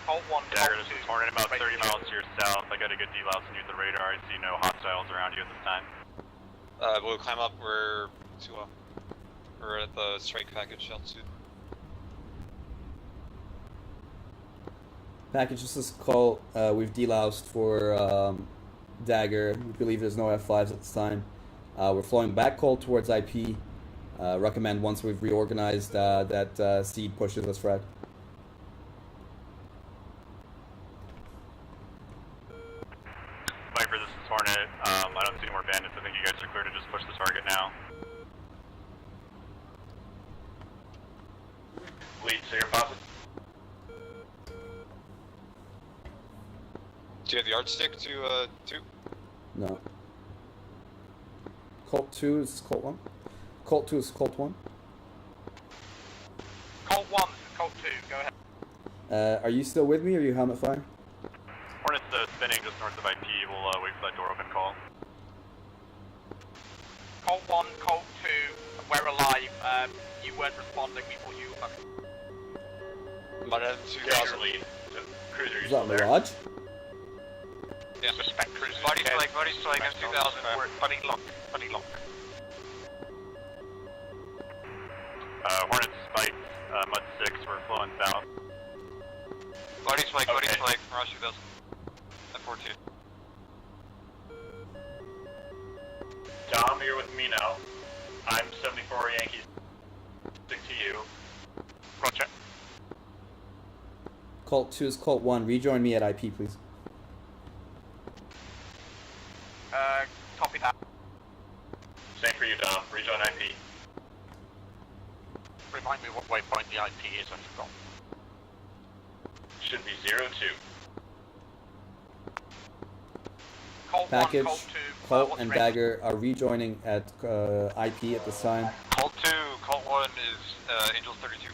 [SPEAKER 2] Colt 1,
[SPEAKER 6] Dagger, this is Hornet about 30 miles to your south. I got a good delouse near the radar. I see no hostiles around you at this time.
[SPEAKER 1] We'll climb up. We're at the strike package altitude.
[SPEAKER 4] Package, this is Colt. We've deloused for Dagger. We believe there's no F5s at this time. We're flowing back Colt towards IP. Recommend once we've reorganized that seed pushes us frag.
[SPEAKER 6] Viper, this is Hornet. I don't see any more bandits. I think you guys are clear to just push the target now.
[SPEAKER 3] Lead, so you're positive.
[SPEAKER 1] Do you have the yardstick to 2?
[SPEAKER 4] No. Colt 2 is Colt 1. Colt 2 is Colt 1.
[SPEAKER 2] Colt 1, Colt 2, go ahead.
[SPEAKER 4] Are you still with me or are you helmet fire?
[SPEAKER 6] Hornet's spinning just north of IP. We'll wait for that door open call.
[SPEAKER 2] Colt 1, Colt 2, we're alive. You weren't responding before you...
[SPEAKER 1] Mud
[SPEAKER 3] Dagger
[SPEAKER 1] 2000.
[SPEAKER 3] lead. Cruiser, you
[SPEAKER 4] Is
[SPEAKER 3] still
[SPEAKER 4] that
[SPEAKER 3] there?
[SPEAKER 4] Mirage?
[SPEAKER 1] Yeah.
[SPEAKER 2] Suspect cruiser.
[SPEAKER 1] Body strike, M2000.
[SPEAKER 2] Buddy lock.
[SPEAKER 6] Hornet spiked, Mud 6. We're flowing south.
[SPEAKER 1] Body spike,
[SPEAKER 3] Okay.
[SPEAKER 1] Mirage 2000. F14.
[SPEAKER 3] Dom, you're with me now. I'm 74 Yankees. Stick to you.
[SPEAKER 2] Roger.
[SPEAKER 4] Colt 2 is Colt 1. Rejoin me at IP, please.
[SPEAKER 2] Copy that.
[SPEAKER 3] Same for you, Dom. Rejoin IP.
[SPEAKER 2] Remind me what waypoint the IP is, I forgot.
[SPEAKER 3] Should be 02.
[SPEAKER 2] Colt
[SPEAKER 4] Package,
[SPEAKER 2] 1, Colt 2.
[SPEAKER 4] Colt
[SPEAKER 2] what's
[SPEAKER 4] and
[SPEAKER 2] ready?
[SPEAKER 4] Dagger are rejoining at IP at this time.
[SPEAKER 1] Colt 2, Colt 1 is Angels 32.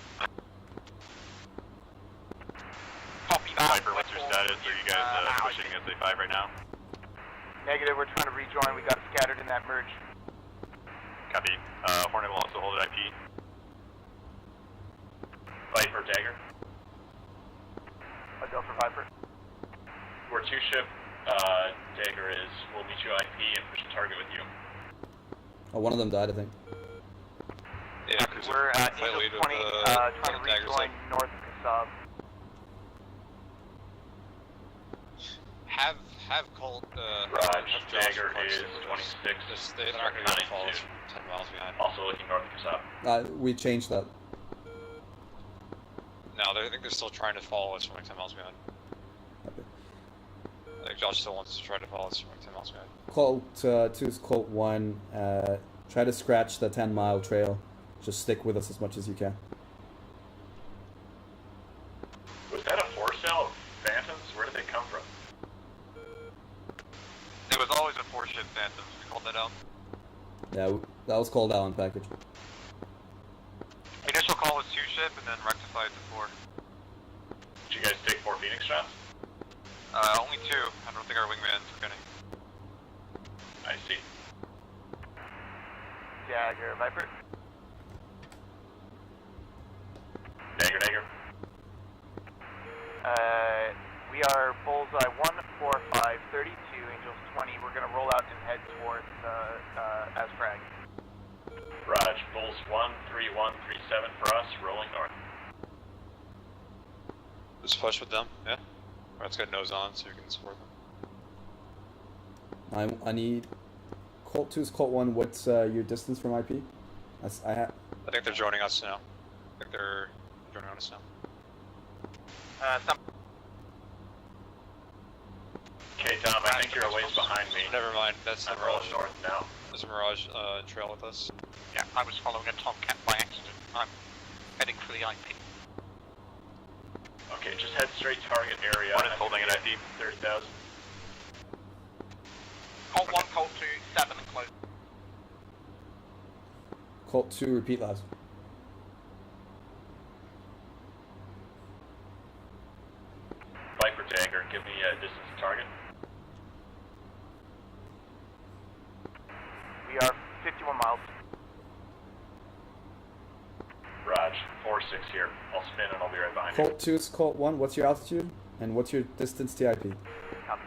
[SPEAKER 2] Copy that.
[SPEAKER 6] Viper, what's your status? Are you guys pushing SA5 right now?
[SPEAKER 2] Negative, we're trying to rejoin. We got scattered in that merge.
[SPEAKER 6] Copy. Hornet will also hold at IP.
[SPEAKER 3] Viper, Dagger.
[SPEAKER 2] I'll go for Viper.
[SPEAKER 3] Where 2 ship Dagger is, we'll meet you IP and push the target with you.
[SPEAKER 4] Oh, one of them died, I think.
[SPEAKER 1] Yeah, cruiser.
[SPEAKER 2] We're
[SPEAKER 1] Fight
[SPEAKER 2] Angel
[SPEAKER 1] lead
[SPEAKER 2] 20,
[SPEAKER 1] with,
[SPEAKER 2] trying to
[SPEAKER 1] Dagger's
[SPEAKER 2] rejoin
[SPEAKER 1] like,
[SPEAKER 2] north of Kasab.
[SPEAKER 1] have Colt,
[SPEAKER 3] Raj,
[SPEAKER 1] have Josh
[SPEAKER 3] Dagger
[SPEAKER 1] punch
[SPEAKER 3] is
[SPEAKER 1] it.
[SPEAKER 3] 26.
[SPEAKER 1] Just they're not gonna
[SPEAKER 3] Starting
[SPEAKER 1] follow us
[SPEAKER 3] 92.
[SPEAKER 1] 10 miles behind.
[SPEAKER 3] Also looking north of Kasab.
[SPEAKER 4] We changed that.
[SPEAKER 1] No, I think they're still trying to follow us from like 10 miles behind.
[SPEAKER 4] Okay.
[SPEAKER 1] I think Josh still wants to try to follow us from like 10 miles behind.
[SPEAKER 4] Colt 2 is Colt 1. Try to scratch the 10-mile trail. Just stick with us as much as you can.
[SPEAKER 3] Was that a 4-cell of Phantoms? Where did they come from?
[SPEAKER 1] It was always a 4-ship Phantoms. We called that out.
[SPEAKER 4] Yeah, that was called out on package.
[SPEAKER 1] Initial call was 2-ship and then rectified to 4.
[SPEAKER 3] shots?
[SPEAKER 5] Only 2. I don't think our wingman took any.
[SPEAKER 3] I see.
[SPEAKER 2] Jagger, Viper.
[SPEAKER 3] Dagger, dagger.
[SPEAKER 2] We are bullseye 145, 32, Angels 20. We're gonna roll out and head towards Asfrag.
[SPEAKER 3] Raj, Bulls 13137 for us, rolling north.
[SPEAKER 1] Just push with them, yeah? Let's get nose on so you can support them.
[SPEAKER 4] I need Colt 2's Colt 1. What's your distance from IP?
[SPEAKER 1] I think they're joining us now. I think they're joining us now.
[SPEAKER 3] Okay, Tom, I think you're a ways behind me.
[SPEAKER 1] Never mind, that's the
[SPEAKER 3] I'm rolling
[SPEAKER 1] Mirage.
[SPEAKER 3] north now.
[SPEAKER 1] There's a Mirage trail with us.
[SPEAKER 6] Yeah, I was following a Tomcat by accident. I'm heading for the IP.
[SPEAKER 3] Okay, just head straight target area.
[SPEAKER 6] One is holding an IP.
[SPEAKER 3] 30,000.
[SPEAKER 2] Colt 1, Colt 2, 7 and close.
[SPEAKER 4] Colt 2, repeat last.
[SPEAKER 3] Viper Dagger, give me a distance to target.
[SPEAKER 2] We are 51 miles.
[SPEAKER 3] Raj, 4-6 here. I'll spin and I'll be right behind you.
[SPEAKER 4] Colt 2's Colt 1. What's your altitude? And what's your distance to IP?
[SPEAKER 2] Copy.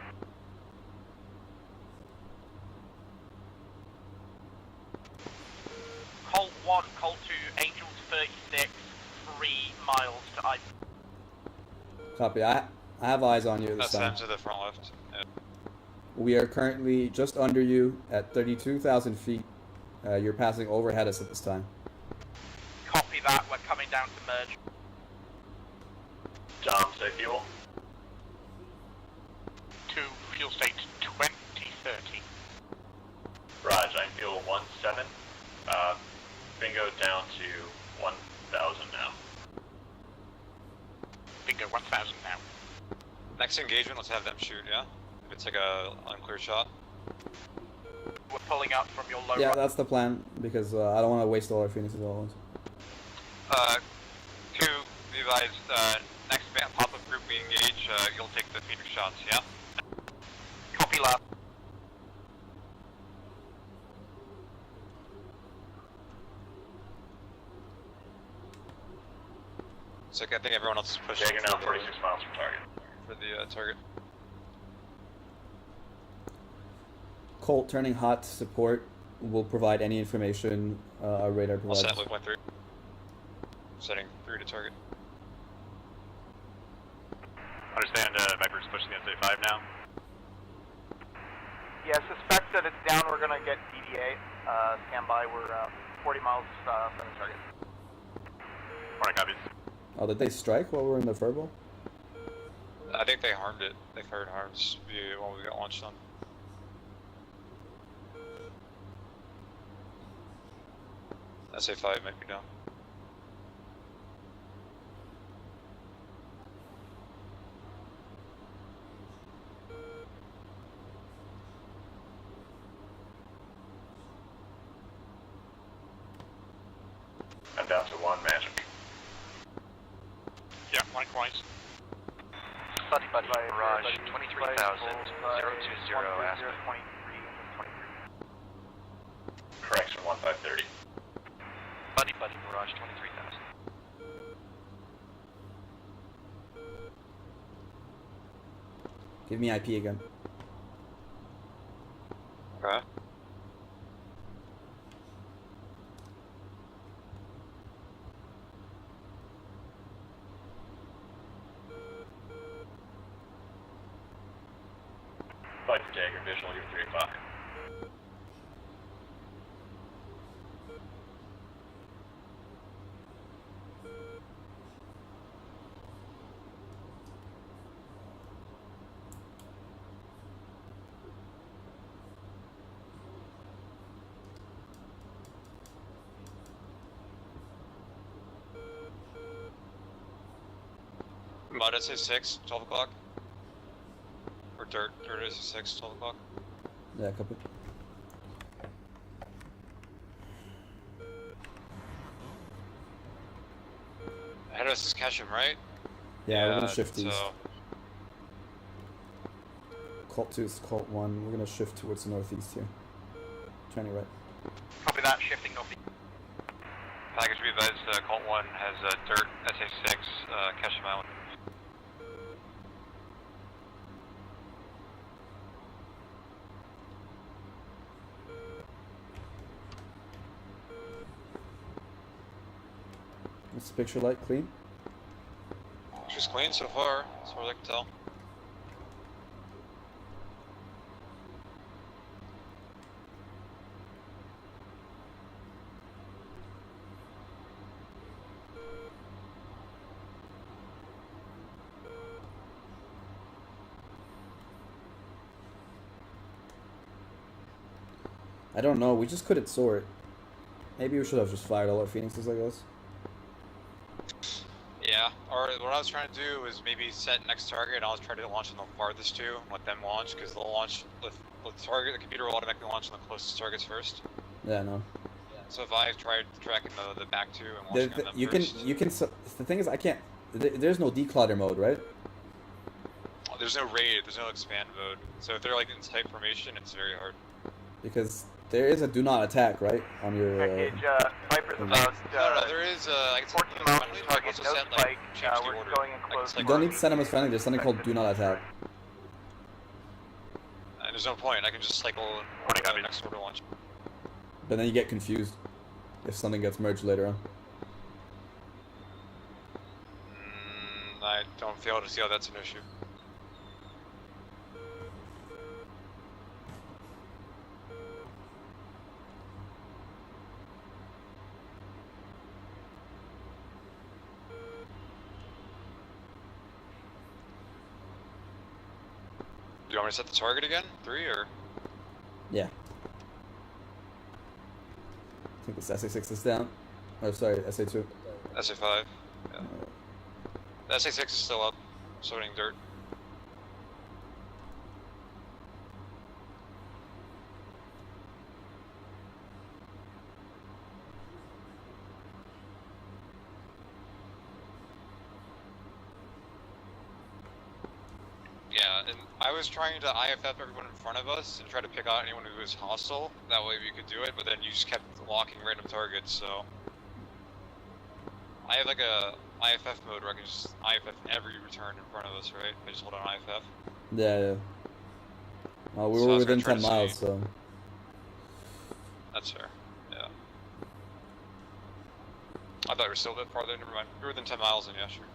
[SPEAKER 2] Colt 1, Colt 2, Angels 36, 3 miles to IP.
[SPEAKER 4] Copy. I have eyes on you this
[SPEAKER 1] That's
[SPEAKER 4] time.
[SPEAKER 1] them to the front left. Yeah.
[SPEAKER 4] We are currently just under you at 32,000 feet. You're passing overhead us at this time.
[SPEAKER 2] Copy that, we're coming down to merge.
[SPEAKER 3] Dom, say fuel.
[SPEAKER 6] To fuel state 2030.
[SPEAKER 3] Raj, I fuel 17. Bingo down to 1,000 now.
[SPEAKER 6] Bingo 1000 now.
[SPEAKER 1] Next engagement, let's have them shoot, yeah? If it's like a unclear shot.
[SPEAKER 2] We're pulling up from your low
[SPEAKER 4] Yeah,
[SPEAKER 2] rock.
[SPEAKER 4] that's the plan, because I don't want to waste all our Phoenixes all at once.
[SPEAKER 5] 2, be advised, next pop-up group we engage, you'll take the Phoenix shots, yeah?
[SPEAKER 2] Copy last.
[SPEAKER 1] So I think everyone else is pushing
[SPEAKER 3] Dagger now 46 miles from target.
[SPEAKER 1] for the target.
[SPEAKER 4] Colt turning hot to support will provide any information our radar
[SPEAKER 1] All
[SPEAKER 4] provides.
[SPEAKER 1] set, Luke went through. Setting through to target.
[SPEAKER 5] Understand, Viper's pushing the SA5 now.
[SPEAKER 2] Yeah, suspect that it's down, we're gonna get DDA. Stand by, we're 40 miles from the target.
[SPEAKER 5] Morning, copies.
[SPEAKER 4] Oh, did they strike while we were in the furball?
[SPEAKER 1] I think they harmed it. They fired harms while we got launched on. SA5 might be down.
[SPEAKER 3] I'm down to 1 magic.
[SPEAKER 6] Yeah, likewise.
[SPEAKER 2] Buddy,
[SPEAKER 7] Mirage,
[SPEAKER 2] buddy,
[SPEAKER 7] 23,000, 020 aspect.
[SPEAKER 2] 23.
[SPEAKER 3] Correction, 1530.
[SPEAKER 7] Buddy, Mirage, 23,000.
[SPEAKER 4] Give me IP again.
[SPEAKER 1] Okay.
[SPEAKER 3] Viper Dagger, visual, you're 3 o'clock.
[SPEAKER 1] Mud SA6, 12 o'clock. Or dirt SA6, 12 o'clock.
[SPEAKER 4] Yeah, copy.
[SPEAKER 1] Ahead of us is Keshem, right?
[SPEAKER 4] Yeah, we're gonna shift these.
[SPEAKER 1] So
[SPEAKER 4] Colt 2 is Colt 1. We're gonna shift towards the northeast here. Turning right.
[SPEAKER 2] Copy that, shifting northeast.
[SPEAKER 5] Package be advised, Colt 1 has dirt SA6, Ketchum Island.
[SPEAKER 4] What's the picture like? Clean?
[SPEAKER 1] She's clean so far, as far as I can tell.
[SPEAKER 4] I don't know. We just couldn't sort. Maybe we should have just fired all our Phoenixes, I guess.
[SPEAKER 1] Yeah, or what I was trying to do was maybe set next target and I was trying to launch on the farthest two and let them launch, because they'll launch with the computer will automatically launch on the closest targets first.
[SPEAKER 4] Yeah, no.
[SPEAKER 1] So if I tried tracking the back two and launching on them
[SPEAKER 4] You
[SPEAKER 1] first,
[SPEAKER 4] can. The thing is, I can't. There's no declutter mode, right?
[SPEAKER 1] there's no raid, there's no expand mode. So if they're like in tight formation, it's very hard.
[SPEAKER 4] Because there is a do not attack, right, on your.
[SPEAKER 2] Package, Viper's
[SPEAKER 4] Mhm.
[SPEAKER 2] about,
[SPEAKER 1] No, there is I can
[SPEAKER 2] 14 miles
[SPEAKER 1] friendly,
[SPEAKER 2] to
[SPEAKER 1] but
[SPEAKER 2] target,
[SPEAKER 1] also
[SPEAKER 2] no
[SPEAKER 1] set,
[SPEAKER 2] spike,
[SPEAKER 1] like, change the
[SPEAKER 2] we're
[SPEAKER 1] order.
[SPEAKER 2] going in
[SPEAKER 1] Like,
[SPEAKER 2] close.
[SPEAKER 4] You don't need to send them as friendly. There's something called do not attack.
[SPEAKER 1] And there's no point. I can just cycle the next order launch.
[SPEAKER 4] But then you get confused if something gets merged later on.
[SPEAKER 1] I don't feel to see how that's an issue. Do you want me to set the target again? 3 or?
[SPEAKER 4] Yeah. I think this SA6 is down. Oh, sorry, SA2.
[SPEAKER 1] SA5. Yeah. The SA6 is still up, sorting dirt. Yeah, and I was trying to IFF everyone in front of us and try to pick out anyone who was hostile. That way we could do it, but then you just kept locking random targets, so... I have like a IFF mode where I can just IFF every return in front of us, right? I just hold on IFF.
[SPEAKER 4] Yeah, yeah. Oh, we
[SPEAKER 1] So I
[SPEAKER 4] were
[SPEAKER 1] was gonna
[SPEAKER 4] within
[SPEAKER 1] try
[SPEAKER 4] 10
[SPEAKER 1] to
[SPEAKER 4] miles,
[SPEAKER 1] see.
[SPEAKER 4] so.
[SPEAKER 1] That's fair, yeah. I thought we were still a bit farther, never mind. We were within 10 miles and yeah, sure.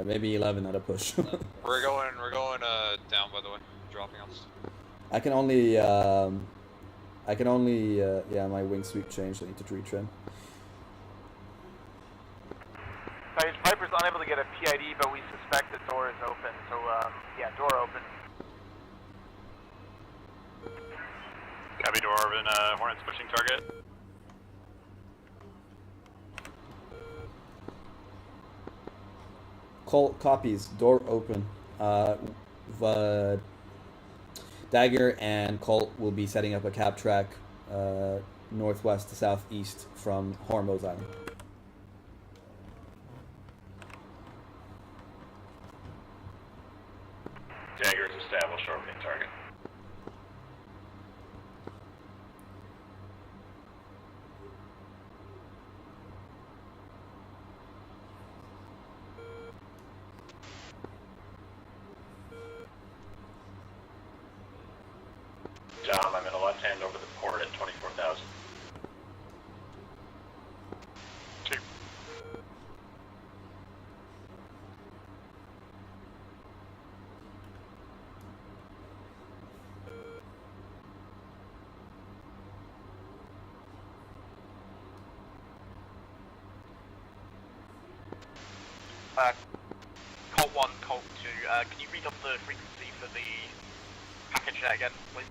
[SPEAKER 4] Maybe 11 at a push.
[SPEAKER 1] We're going down, by the way. Dropping us.
[SPEAKER 4] I can only, yeah, my wing sweep changed. I need to retrim.
[SPEAKER 2] Viper's unable to get a PID, but we suspect the door is open, so, yeah, door open.
[SPEAKER 6] Copy, door open, Hornets pushing target.
[SPEAKER 4] Colt copies. Door open. Dagger and Colt will be setting up a cab track northwest to southeast from Hormuz Island.
[SPEAKER 3] Dagger is established orbiting target. Dom, I'm in a left hand over the port at 24,000.
[SPEAKER 6] Two.
[SPEAKER 2] Colt 1, Colt 2, can you read off the frequency for the package there again, please?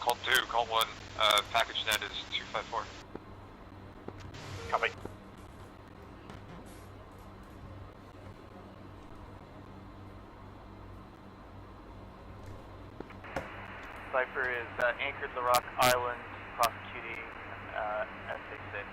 [SPEAKER 5] Colt 2, Colt 1, package net is 254.
[SPEAKER 2] Copy. Cypher is anchored to the Rock Island, prosecuting SA6.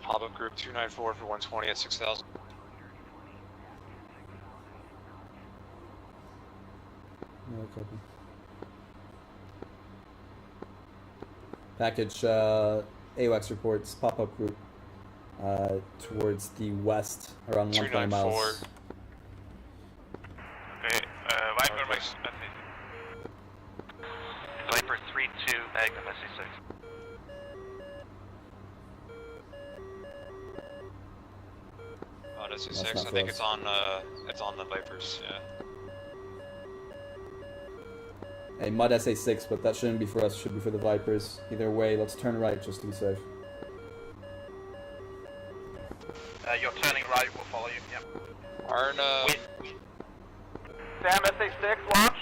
[SPEAKER 1] Pop-up group 294 for 120 at 6,000.
[SPEAKER 4] No copy. Package AWACS reports pop-up group towards the west around 120 miles.
[SPEAKER 6] Okay, Viper, Viper 3-2, Magnum SA6.
[SPEAKER 1] On
[SPEAKER 4] That's
[SPEAKER 1] SA6,
[SPEAKER 4] not
[SPEAKER 1] I think
[SPEAKER 4] for
[SPEAKER 1] it's on the Vipers, yeah.
[SPEAKER 4] A mud SA6, but that shouldn't be for us, should be for the Vipers. Either way, let's turn right just to be safe.
[SPEAKER 2] You're turning right, we'll follow you, yep.
[SPEAKER 1] Arn,
[SPEAKER 2] Sam, SA6, launch.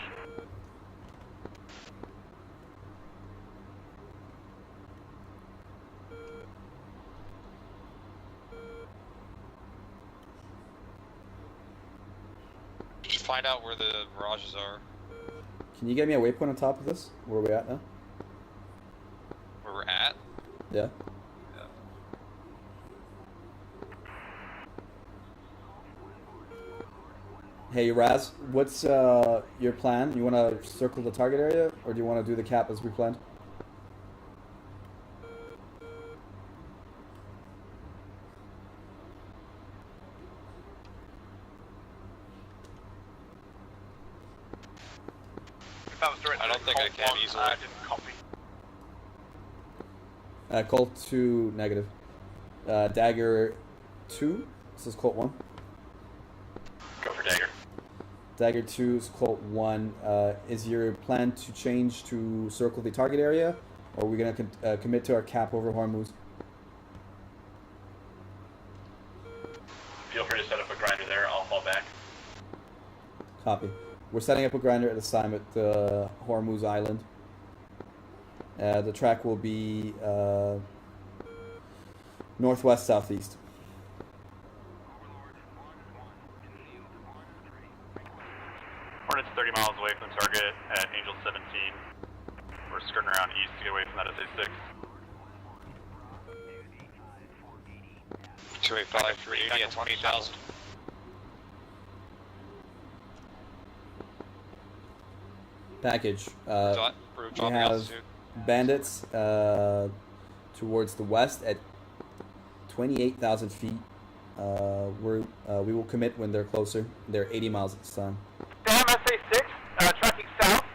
[SPEAKER 1] just find out where the mirages are.
[SPEAKER 4] Can you get me a waypoint on top of this? Where are we at now?
[SPEAKER 1] Where we're at?
[SPEAKER 4] Yeah. Hey Raz, what's your plan? You want to circle the target area, or do you want to do the cap as we planned?
[SPEAKER 2] If that was directed
[SPEAKER 1] I don't think I can easily.
[SPEAKER 2] I didn't copy.
[SPEAKER 4] Colt 2 negative. Dagger 2. This is Colt 1.
[SPEAKER 3] Go for Dagger.
[SPEAKER 4] Dagger 2 is Colt 1. Is your plan to change to circle the target area, or are we going to commit to our cap over Hormuz?
[SPEAKER 3] Feel free to set up a grinder there. I'll fall back.
[SPEAKER 4] Copy. We're setting up a grinder at this time at Hormuz Island. The track will be northwest southeast.
[SPEAKER 6] Hornet's 30 miles away from the target at Angel 17. We're skirting around east to get away from that SA6.
[SPEAKER 1] 285 for 80 at 20,000.
[SPEAKER 4] Package.
[SPEAKER 1] We're
[SPEAKER 4] We
[SPEAKER 1] dropping
[SPEAKER 4] have
[SPEAKER 1] altitude.
[SPEAKER 4] bandits towards the west at 28,000 feet. We will commit when they're closer. They're 80 miles at this time.
[SPEAKER 2] Sam, SA6, tracking south.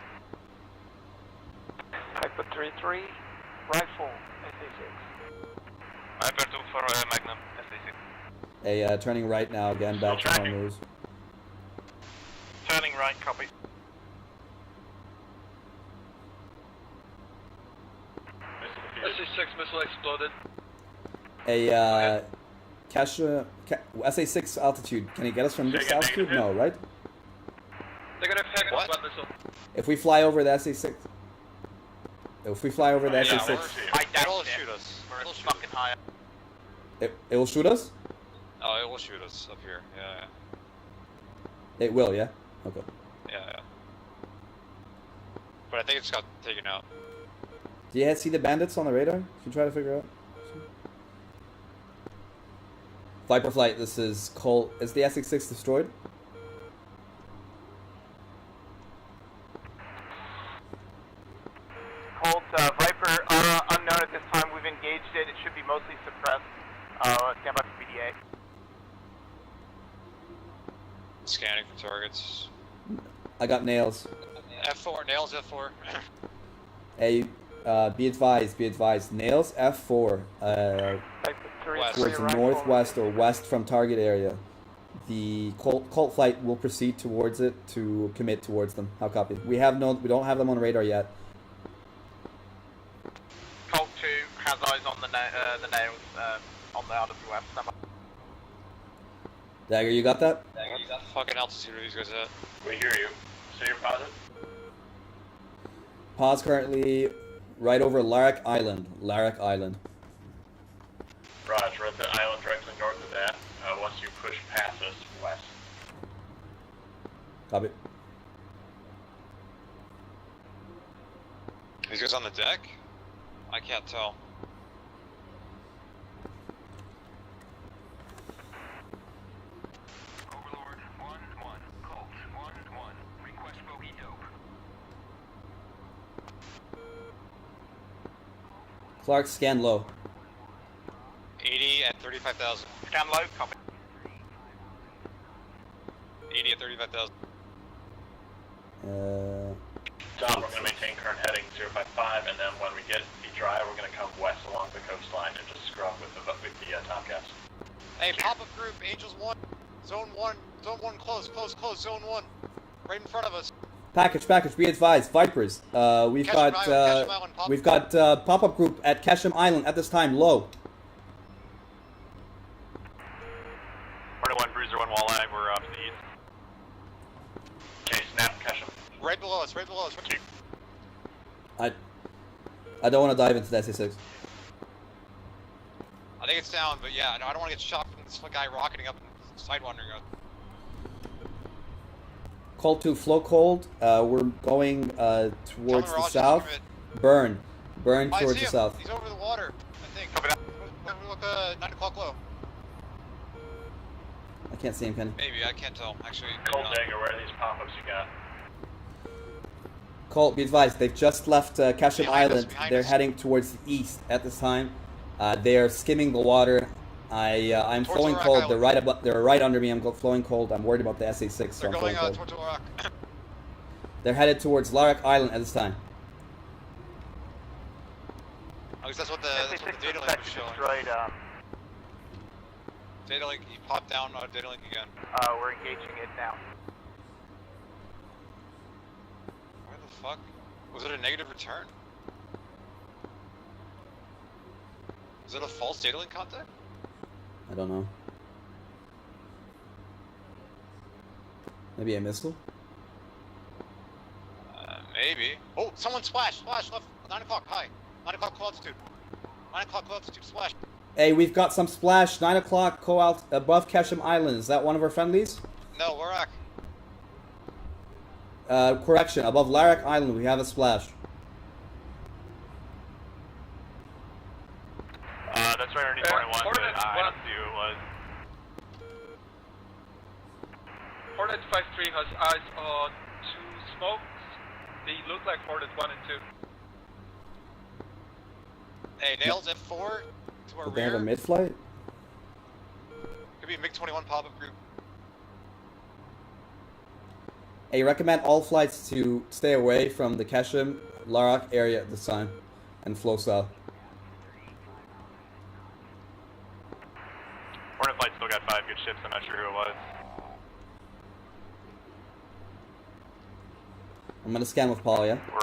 [SPEAKER 2] Viper 3-3, rifle, SA6.
[SPEAKER 6] Viper 2 for Magnum SA6.
[SPEAKER 4] Turning right now again back to
[SPEAKER 3] tracking.
[SPEAKER 4] Hormuz.
[SPEAKER 2] Turning right, copy.
[SPEAKER 3] SA6 missile exploded.
[SPEAKER 4] SA6 altitude. Can you get us from this
[SPEAKER 3] Say again,
[SPEAKER 4] altitude?
[SPEAKER 3] negative.
[SPEAKER 4] No, right?
[SPEAKER 3] Negative,
[SPEAKER 1] What?
[SPEAKER 3] one missile.
[SPEAKER 4] If we fly over the SA6. If we fly over the
[SPEAKER 3] Yeah,
[SPEAKER 4] SA6,
[SPEAKER 2] I
[SPEAKER 1] It'll
[SPEAKER 2] dashed
[SPEAKER 1] shoot
[SPEAKER 2] it.
[SPEAKER 1] us.
[SPEAKER 2] We're
[SPEAKER 1] It'll shoot
[SPEAKER 2] fucking
[SPEAKER 1] us.
[SPEAKER 2] high.
[SPEAKER 4] it will shoot us?
[SPEAKER 1] Oh, it will shoot us up here. Yeah,
[SPEAKER 4] It will, yeah? Okay.
[SPEAKER 1] yeah. But I think it's got taken out.
[SPEAKER 4] Do you see the bandits on the radar? Can you try to figure out? Viper flight, this is Colt. Is the SX6 destroyed?
[SPEAKER 2] Colt, Viper, unknown at this time. We've engaged it. It should be mostly suppressed. Stand by for BDA.
[SPEAKER 1] Scanning for targets.
[SPEAKER 4] I got nails.
[SPEAKER 1] F4, nails F4.
[SPEAKER 4] Hey, be advised, Nails F4,
[SPEAKER 2] Viper 3
[SPEAKER 1] West.
[SPEAKER 4] towards the northwest or west from target area. The Colt flight will proceed towards it to commit towards them. How copy? We don't have them on radar yet.
[SPEAKER 2] Colt 2 has eyes on the nails on the RWF. Stand by.
[SPEAKER 4] Dagger, you got that?
[SPEAKER 1] Fucking altitude are these guys at?
[SPEAKER 3] We hear you. Say your positive.
[SPEAKER 4] Pause currently right over Larak Island.
[SPEAKER 3] Raj, we're at the island directly north of that. Once you push past us west.
[SPEAKER 4] Copy.
[SPEAKER 1] These guys on the deck? I can't tell.
[SPEAKER 4] Clark, scan low.
[SPEAKER 1] 80 at 35,000.
[SPEAKER 2] Scan low, copy.
[SPEAKER 1] 80 at 35,000.
[SPEAKER 3] John, we're going to maintain current heading 055, and then when we get dry, we're going to come west along the coastline and just scrub with the Tomcats.
[SPEAKER 1] Hey, pop-up group, Angels 1, Zone 1, Zone 1 close, Zone 1, right in front of us.
[SPEAKER 4] Package, be advised, Vipers. We've got pop-up group at Ketchum Island at this time, low.
[SPEAKER 6] Hornet 1, Bruiser 1, Walleye, we're off to the east.
[SPEAKER 3] Okay, snap, Ketchum.
[SPEAKER 1] Right below us.
[SPEAKER 4] I don't want to dive into the SA6.
[SPEAKER 1] I think it's down, but yeah, no, I don't want to get shot from this guy rocketing up and sidewandering us.
[SPEAKER 4] Cold 2, flow cold. We're going towards the south. Burn towards the south.
[SPEAKER 1] He's over the water, I think. Look, 9 o'clock low.
[SPEAKER 4] I can't see him, Kenny.
[SPEAKER 1] Maybe, I can't tell, actually.
[SPEAKER 3] Cold Dagger, where are these pop-ups you got?
[SPEAKER 4] Colt, be advised, they've just left Ketchum Island. They're
[SPEAKER 1] us.
[SPEAKER 4] heading towards the east at this time. They are skimming the water. I'm
[SPEAKER 1] Towards
[SPEAKER 4] flowing
[SPEAKER 1] Larak
[SPEAKER 4] cold.
[SPEAKER 1] Island.
[SPEAKER 4] They're right under me. I'm flowing cold. I'm worried about the SA6. So
[SPEAKER 1] They're
[SPEAKER 4] I'm
[SPEAKER 1] going
[SPEAKER 4] flowing
[SPEAKER 1] towards
[SPEAKER 4] cold.
[SPEAKER 1] Larak.
[SPEAKER 4] They're headed towards Larak Island at this time.
[SPEAKER 1] At least that's what the data link was showing.
[SPEAKER 2] Destroyed,
[SPEAKER 1] Data link, he popped down data link again.
[SPEAKER 2] we're engaging it now.
[SPEAKER 1] Where the fuck? Was it a negative return? Is it a false data link contact?
[SPEAKER 4] I don't know. Maybe a missile?
[SPEAKER 1] Maybe. Oh, someone splashed left, 9 o'clock, high. 9 o'clock call altitude. 9 o'clock call altitude, splash.
[SPEAKER 4] Hey, we've got some splash. 9 o'clock co-out above Ketchum Island. Is that one of our friendlies?
[SPEAKER 1] No, Larak.
[SPEAKER 4] Correction. Above Larak Island, we have a splash.
[SPEAKER 6] That's right underneath Hornet 1, but I don't see who it was.
[SPEAKER 8] Hornet 5-3 has eyes on 2 smokes. They look like Hornet 1 and 2.
[SPEAKER 1] Hey, Nails F4 to our
[SPEAKER 4] Did they have a
[SPEAKER 1] rear.
[SPEAKER 4] mid-flight?
[SPEAKER 1] Could be a MiG-21 pop-up group.
[SPEAKER 4] Hey, recommend all flights to stay away from the Ketchum, Larak area at this time and flow south.
[SPEAKER 6] Hornet flight still got 5 good ships, I'm not sure who it was.
[SPEAKER 4] I'm gonna scan with Paul, yeah?
[SPEAKER 6] We're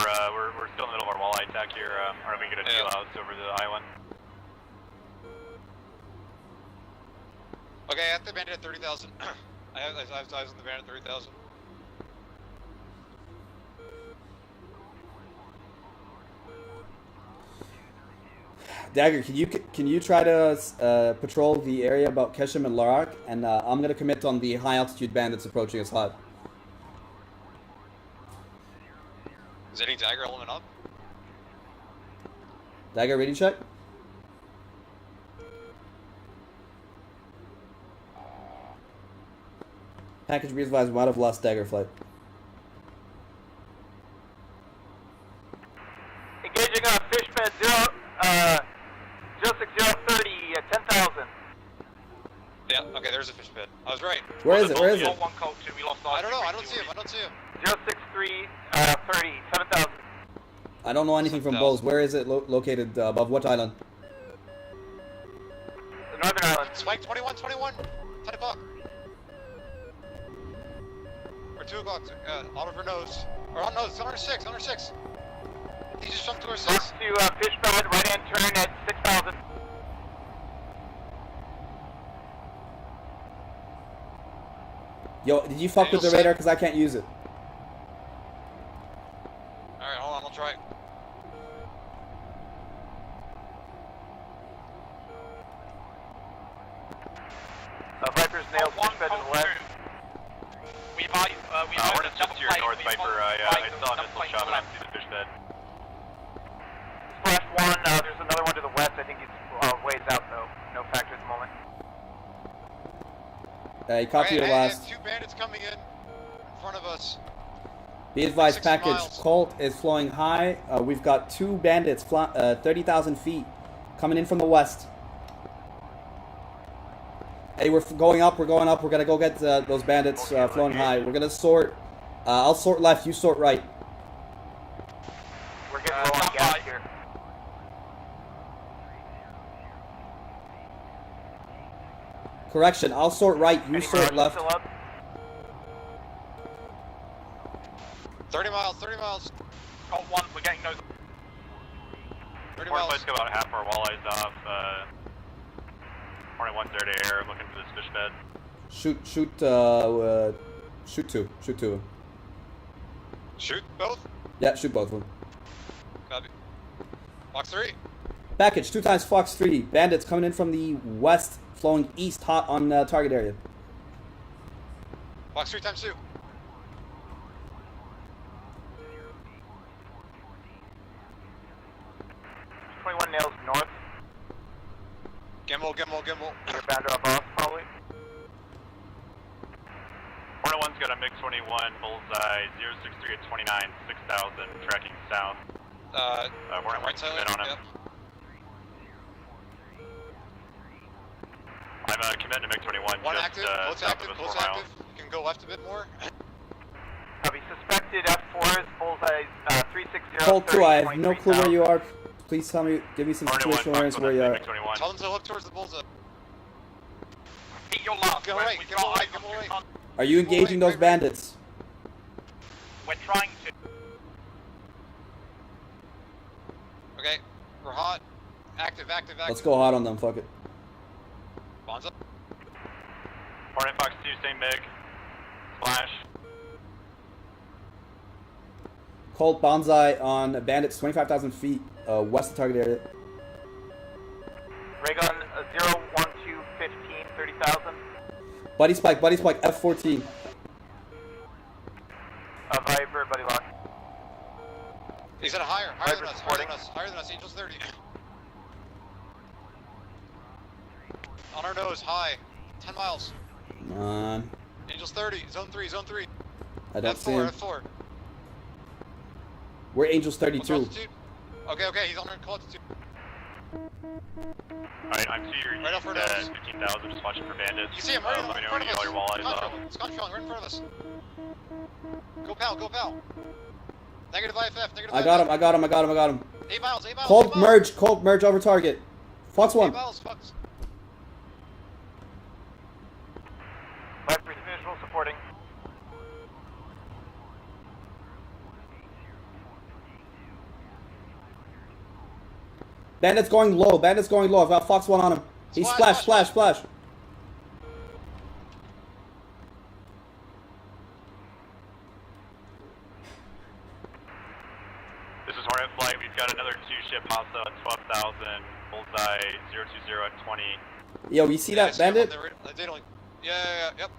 [SPEAKER 6] still in the middle of our walleye attack here. I don't know if we can get a tail out over the island.
[SPEAKER 1] Okay, I have the bandit at 30,000. I have eyes on the bandit at 30,000.
[SPEAKER 4] Dagger, can you try to patrol the area about Ketchum and Larak, and I'm gonna commit on the high altitude bandits approaching us hot.
[SPEAKER 1] Is any dagger element up?
[SPEAKER 4] Dagger reading check. Package be advised, we might have lost Dagger flight.
[SPEAKER 2] Engaging on fishbed 06030 at 10,000.
[SPEAKER 1] Yeah, okay, there's a fish pit. I was right.
[SPEAKER 4] Where is it? Where is it?
[SPEAKER 2] One code 2, we lost
[SPEAKER 1] I don't know, I don't see him.
[SPEAKER 2] 06330, 7,000.
[SPEAKER 4] I don't know anything from Bose. Where is it located? Above what island?
[SPEAKER 2] The Northern Island.
[SPEAKER 1] Spike 21, 10 o'clock. Or 2 o'clock, Oliver knows. Or no, it's on our 6. He just jumped to our 6.
[SPEAKER 2] Mark to fishbed, right hand turn at 6,000.
[SPEAKER 4] Yo, did you fuck with the radar? Because I can't use it.
[SPEAKER 1] Alright, hold on, I'll try.
[SPEAKER 2] Viper's nailed fishbed in the west.
[SPEAKER 6] Hornet's just to your north, Viper. I saw a missile shot, but I don't see the fish bed.
[SPEAKER 2] Splash 1, there's another one to the west. I think it's ways out though. No factor at the moment.
[SPEAKER 4] Copy your last.
[SPEAKER 1] 2 bandits coming in front of us.
[SPEAKER 4] Be advised,
[SPEAKER 1] 60
[SPEAKER 4] package.
[SPEAKER 1] miles.
[SPEAKER 4] Colt is flowing high. We've got 2 bandits 30,000 feet coming in from the west. Hey, we're going up. We're going up. We're gonna go get those bandits flowing high. We're gonna sort. I'll sort left. You sort right.
[SPEAKER 2] We're getting low on gas here.
[SPEAKER 4] Correction. I'll sort right. You sort left.
[SPEAKER 2] Still up?
[SPEAKER 1] 30 miles, 30 miles.
[SPEAKER 2] Got one, we're getting those.
[SPEAKER 1] 30
[SPEAKER 6] Hornet
[SPEAKER 1] miles.
[SPEAKER 6] flight's got about half our walleyes off. Hornet 1's air to air, looking for this fish bed.
[SPEAKER 4] Shoot 2. Shoot 2.
[SPEAKER 1] Shoot both?
[SPEAKER 4] Yeah, shoot both of them.
[SPEAKER 1] Copy. Fox 3.
[SPEAKER 4] Package 2 times Fox 3. Bandits coming in from the west, flowing east, hot on target area.
[SPEAKER 1] Fox 3 times 2.
[SPEAKER 2] Nails north.
[SPEAKER 1] Gimbal.
[SPEAKER 2] You're bound to our boss, probably.
[SPEAKER 6] Hornet 1's got a MiG-21 bullseye 063 at 29, 6,000, tracking south. Hornet 1's
[SPEAKER 1] side,
[SPEAKER 6] commit on him.
[SPEAKER 1] yep.
[SPEAKER 6] I'm committing to MiG-21
[SPEAKER 1] One
[SPEAKER 6] just
[SPEAKER 1] active, both
[SPEAKER 6] south
[SPEAKER 1] active,
[SPEAKER 6] of us,
[SPEAKER 1] both
[SPEAKER 6] 4 miles.
[SPEAKER 1] active. You can go left a bit more.
[SPEAKER 2] Copy. Suspected F4s, bullseye 360.
[SPEAKER 4] Colt 2, I have no clue where you
[SPEAKER 2] 23,000.
[SPEAKER 4] are. Please tell me, give me some
[SPEAKER 6] Hornet 1,
[SPEAKER 4] situational awareness
[SPEAKER 6] Fox
[SPEAKER 4] where
[SPEAKER 6] 1,
[SPEAKER 4] you are.
[SPEAKER 6] MiG-21.
[SPEAKER 1] Tell them to look towards the bullseye.
[SPEAKER 2] Beat your last.
[SPEAKER 1] Get away, get away, get away.
[SPEAKER 4] Are you engaging those bandits?
[SPEAKER 2] We're trying to.
[SPEAKER 1] Okay, we're hot. Active.
[SPEAKER 4] Let's go hot on them, fuck it.
[SPEAKER 1] Bonds up.
[SPEAKER 6] Hornet Fox 2, same MiG. Splash.
[SPEAKER 4] Colt Bonsai on bandits 25,000 feet west of target area.
[SPEAKER 2] Ray gun 01215, 30,000.
[SPEAKER 4] Buddy Spike, F14.
[SPEAKER 2] Viper, buddy lock.
[SPEAKER 1] He's at a higher
[SPEAKER 2] Viper
[SPEAKER 1] than us,
[SPEAKER 2] supporting.
[SPEAKER 1] higher than us, Angels 30. On our nose, high. 10 miles.
[SPEAKER 4] Come on.
[SPEAKER 1] Angels 30, zone 3.
[SPEAKER 4] I don't see him.
[SPEAKER 1] F4.
[SPEAKER 4] We're Angels
[SPEAKER 1] What's
[SPEAKER 4] 32.
[SPEAKER 1] altitude? Okay, he's on call altitude.
[SPEAKER 6] Alright, I'm to your
[SPEAKER 1] Right off
[SPEAKER 6] east
[SPEAKER 1] our
[SPEAKER 6] at
[SPEAKER 1] nose.
[SPEAKER 6] 15,000, just watching for bandits.
[SPEAKER 1] You see him right
[SPEAKER 6] Let me
[SPEAKER 1] in
[SPEAKER 6] know
[SPEAKER 1] front
[SPEAKER 6] when
[SPEAKER 1] of
[SPEAKER 6] you
[SPEAKER 1] us.
[SPEAKER 6] get all your walleyes off.
[SPEAKER 1] It's contrailling right in front of us. Go pal. Negative IFF, negative
[SPEAKER 4] I got him.
[SPEAKER 1] 8 miles.
[SPEAKER 4] Colt merge over target. Fox 1.
[SPEAKER 1] 8 miles, Fox.
[SPEAKER 2] Viper's visual supporting.
[SPEAKER 4] Bandit's going low. I've got Fox 1 on him. He's splash.
[SPEAKER 6] This is Hornet Flight. We've got another 2-ship Masa at 12,000, bullseye 020 at 20.
[SPEAKER 4] Yo, you see that bandit?
[SPEAKER 1] They don't. Yeah, yep.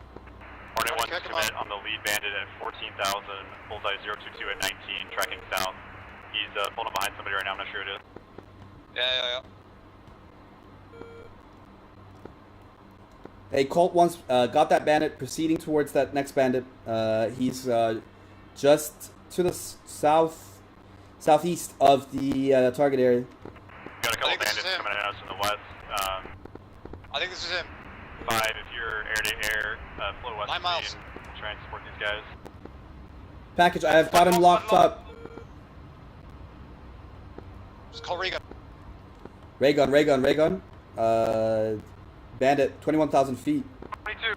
[SPEAKER 6] Hornet 1's
[SPEAKER 1] Check him
[SPEAKER 6] commit
[SPEAKER 1] out.
[SPEAKER 6] on the lead bandit at 14,000, bullseye 022 at 19, tracking south. He's pulling up behind somebody right now, I'm not sure who it is.
[SPEAKER 1] Yeah.
[SPEAKER 4] Hey, Colt 1's got that bandit proceeding towards that next bandit. He's just to the southeast of the target area.
[SPEAKER 6] Got a couple
[SPEAKER 1] I think this is
[SPEAKER 6] bandits
[SPEAKER 1] him.
[SPEAKER 6] coming at us from the west.
[SPEAKER 1] I think this is him.
[SPEAKER 6] 5, if you're air to air, flow west
[SPEAKER 1] 9
[SPEAKER 6] of me
[SPEAKER 1] miles.
[SPEAKER 6] and try and support these guys.
[SPEAKER 4] Package, I have got him locked up.
[SPEAKER 1] Just call Riga.
[SPEAKER 4] Ray gun. Bandit, 21,000 feet.
[SPEAKER 2] 22.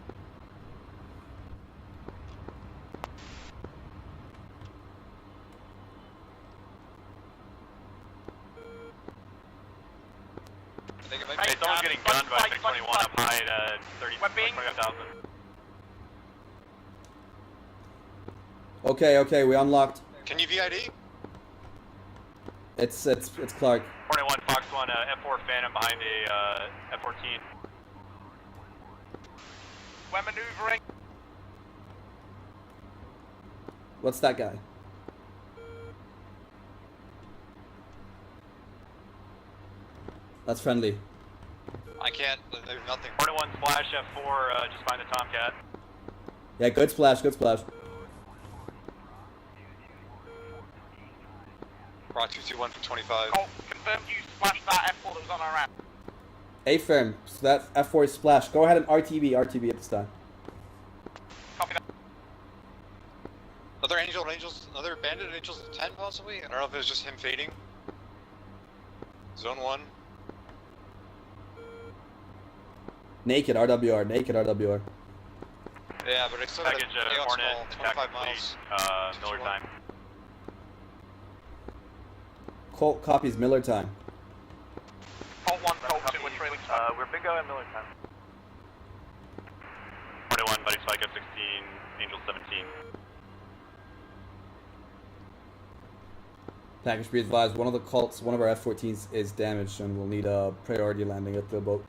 [SPEAKER 1] I think it might
[SPEAKER 2] Hey,
[SPEAKER 6] Hey, someone's getting gunned by
[SPEAKER 2] fight,
[SPEAKER 6] MiG-21
[SPEAKER 2] fight.
[SPEAKER 6] up high at 30,
[SPEAKER 2] We're being-
[SPEAKER 6] 25,000.
[SPEAKER 4] Okay, we unlocked.
[SPEAKER 1] Can you VID?
[SPEAKER 4] It's Clark.
[SPEAKER 6] Hornet 1, Fox 1, F4 Phantom behind a F14.
[SPEAKER 2] We're maneuvering.
[SPEAKER 4] What's that guy? That's friendly.
[SPEAKER 1] I can't. There's nothing.
[SPEAKER 6] Hornet 1 Splash F4 just behind the Tomcat.
[SPEAKER 4] Yeah, good splash.
[SPEAKER 1] Rock 221 for 25.
[SPEAKER 2] Colt, confirm you splashed that F4 that was on our ramp.
[SPEAKER 4] A-firm, so that F4 is splash. Go ahead and RTB at this time.
[SPEAKER 2] Copy that.
[SPEAKER 1] Another bandit angels 10 possibly? I don't know if it was just him fading. Zone 1.
[SPEAKER 4] Naked RWR.
[SPEAKER 1] Yeah, but it's still got
[SPEAKER 6] Package
[SPEAKER 1] a
[SPEAKER 6] Hornet,
[SPEAKER 1] small, 25
[SPEAKER 6] attack
[SPEAKER 1] miles.
[SPEAKER 6] complete, Miller time.
[SPEAKER 4] Colt copies Miller time.
[SPEAKER 2] Colt 1, Colt 2, we're trailing.
[SPEAKER 6] We're bingo at Miller time. Hornet 1, buddy spike at 16, Angel 17.
[SPEAKER 4] Package be advised, one of our F-14s is damaged and will need a priority landing at the boat.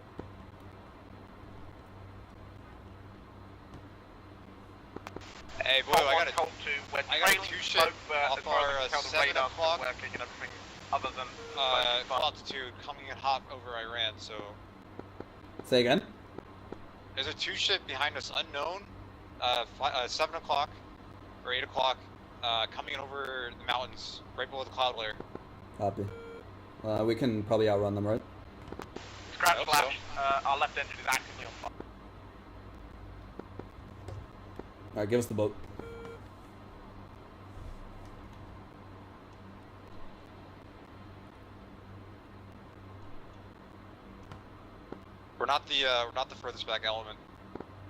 [SPEAKER 1] Hey, boy,
[SPEAKER 2] Colt
[SPEAKER 1] I
[SPEAKER 2] 1,
[SPEAKER 1] got
[SPEAKER 2] Colt 2, we're
[SPEAKER 1] I got a
[SPEAKER 2] trailing
[SPEAKER 1] 2 ship
[SPEAKER 2] both,
[SPEAKER 1] off our 7 o'clock
[SPEAKER 2] working and everything other than
[SPEAKER 1] altitude coming in hot over Iran, so...
[SPEAKER 4] Say again?
[SPEAKER 1] There's a 2 ship behind us unknown, 7 o'clock or 8 o'clock, coming in over the mountains, right below the cloud layer.
[SPEAKER 4] Copy. We can probably outrun them, right?
[SPEAKER 2] Scratch
[SPEAKER 1] I hope
[SPEAKER 2] flash, our left engine is actively on fire.
[SPEAKER 4] Alright, give us the boat.
[SPEAKER 1] We're not the furthest back element.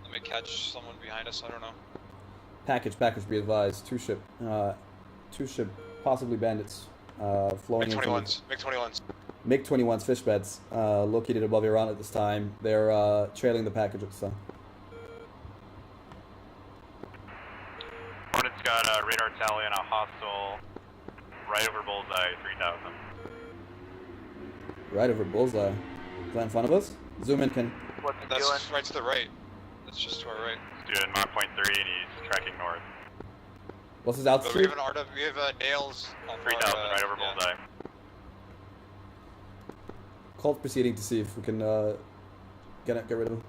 [SPEAKER 1] Let me catch someone behind us, I don't know.
[SPEAKER 4] Package, be advised. Two ship, possibly bandits, flowing in.
[SPEAKER 1] MiG-21s, MiG-21s.
[SPEAKER 4] MiG-21s, fish beds, located above Iran at this time. They're trailing the package at this time.
[SPEAKER 6] Hornet's got a radar tally and a hostile right over bullseye, 3,000.
[SPEAKER 4] Right over bullseye. Is that in front of us? Zoom in, Ken.
[SPEAKER 7] What's he
[SPEAKER 1] That's
[SPEAKER 7] doing?
[SPEAKER 1] right to the right. That's just to our right.
[SPEAKER 6] He's doing Mach .3 and he's tracking north.
[SPEAKER 4] What's his
[SPEAKER 1] But we
[SPEAKER 4] altitude?
[SPEAKER 1] have an we have nails on
[SPEAKER 6] 3,000 right over bullseye.
[SPEAKER 4] Colt proceeding to see if we can get rid of him.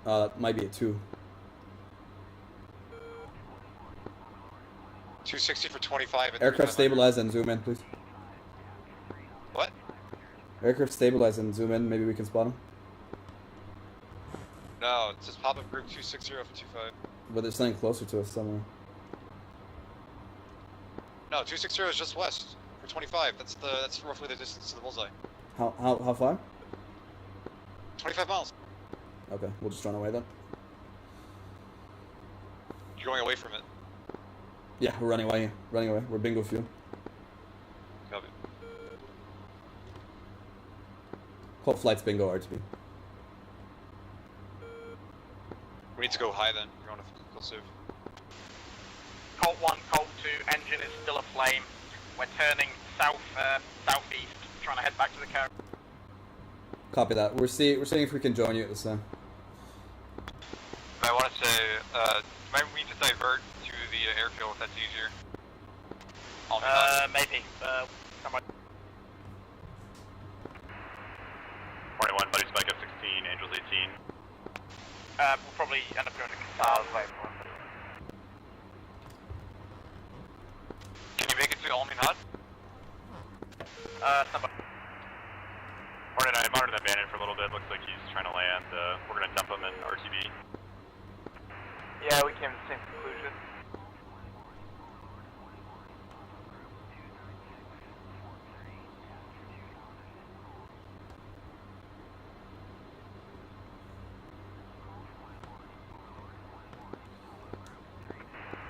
[SPEAKER 4] That might be a 2.
[SPEAKER 1] 260 for 25. At
[SPEAKER 4] Aircraft
[SPEAKER 1] 3,500.
[SPEAKER 4] stabilize and zoom in, please.
[SPEAKER 1] What?
[SPEAKER 4] Aircraft stabilize and zoom in. Maybe we can spot him.
[SPEAKER 1] No, it says pop-up group 260 for 25.
[SPEAKER 4] But there's something closer to us somewhere.
[SPEAKER 1] No, 260 is just west for 25. That's roughly the distance to the bullseye.
[SPEAKER 4] How far?
[SPEAKER 1] 25 miles.
[SPEAKER 4] Okay, we'll just run away then.
[SPEAKER 1] You're going away from it.
[SPEAKER 4] Yeah, we're running away. We're bingo fuel.
[SPEAKER 1] Copy.
[SPEAKER 4] Colt flights bingo RTB.
[SPEAKER 1] We need to go high then. You're on a full save.
[SPEAKER 2] Colt 1, Colt 2, engine is still aflame. We're turning southeast, trying to head back to the carrier.
[SPEAKER 4] Copy that. We're seeing if we can join you at this time.
[SPEAKER 5] I want to say, might we need to divert to the airfield if that's easier?
[SPEAKER 2] Maybe. Somebody.
[SPEAKER 6] Hornet 1, buddy spike at 16, Angels 18.
[SPEAKER 2] We'll probably end up going to Qatar.
[SPEAKER 5] Can you make it to Almin Hut?
[SPEAKER 2] Somebody.
[SPEAKER 6] Hornet, I monitored that bandit for a little bit. Looks like he's trying to land. We're going to dump him in RTB.
[SPEAKER 7] Yeah, we came to the same conclusion.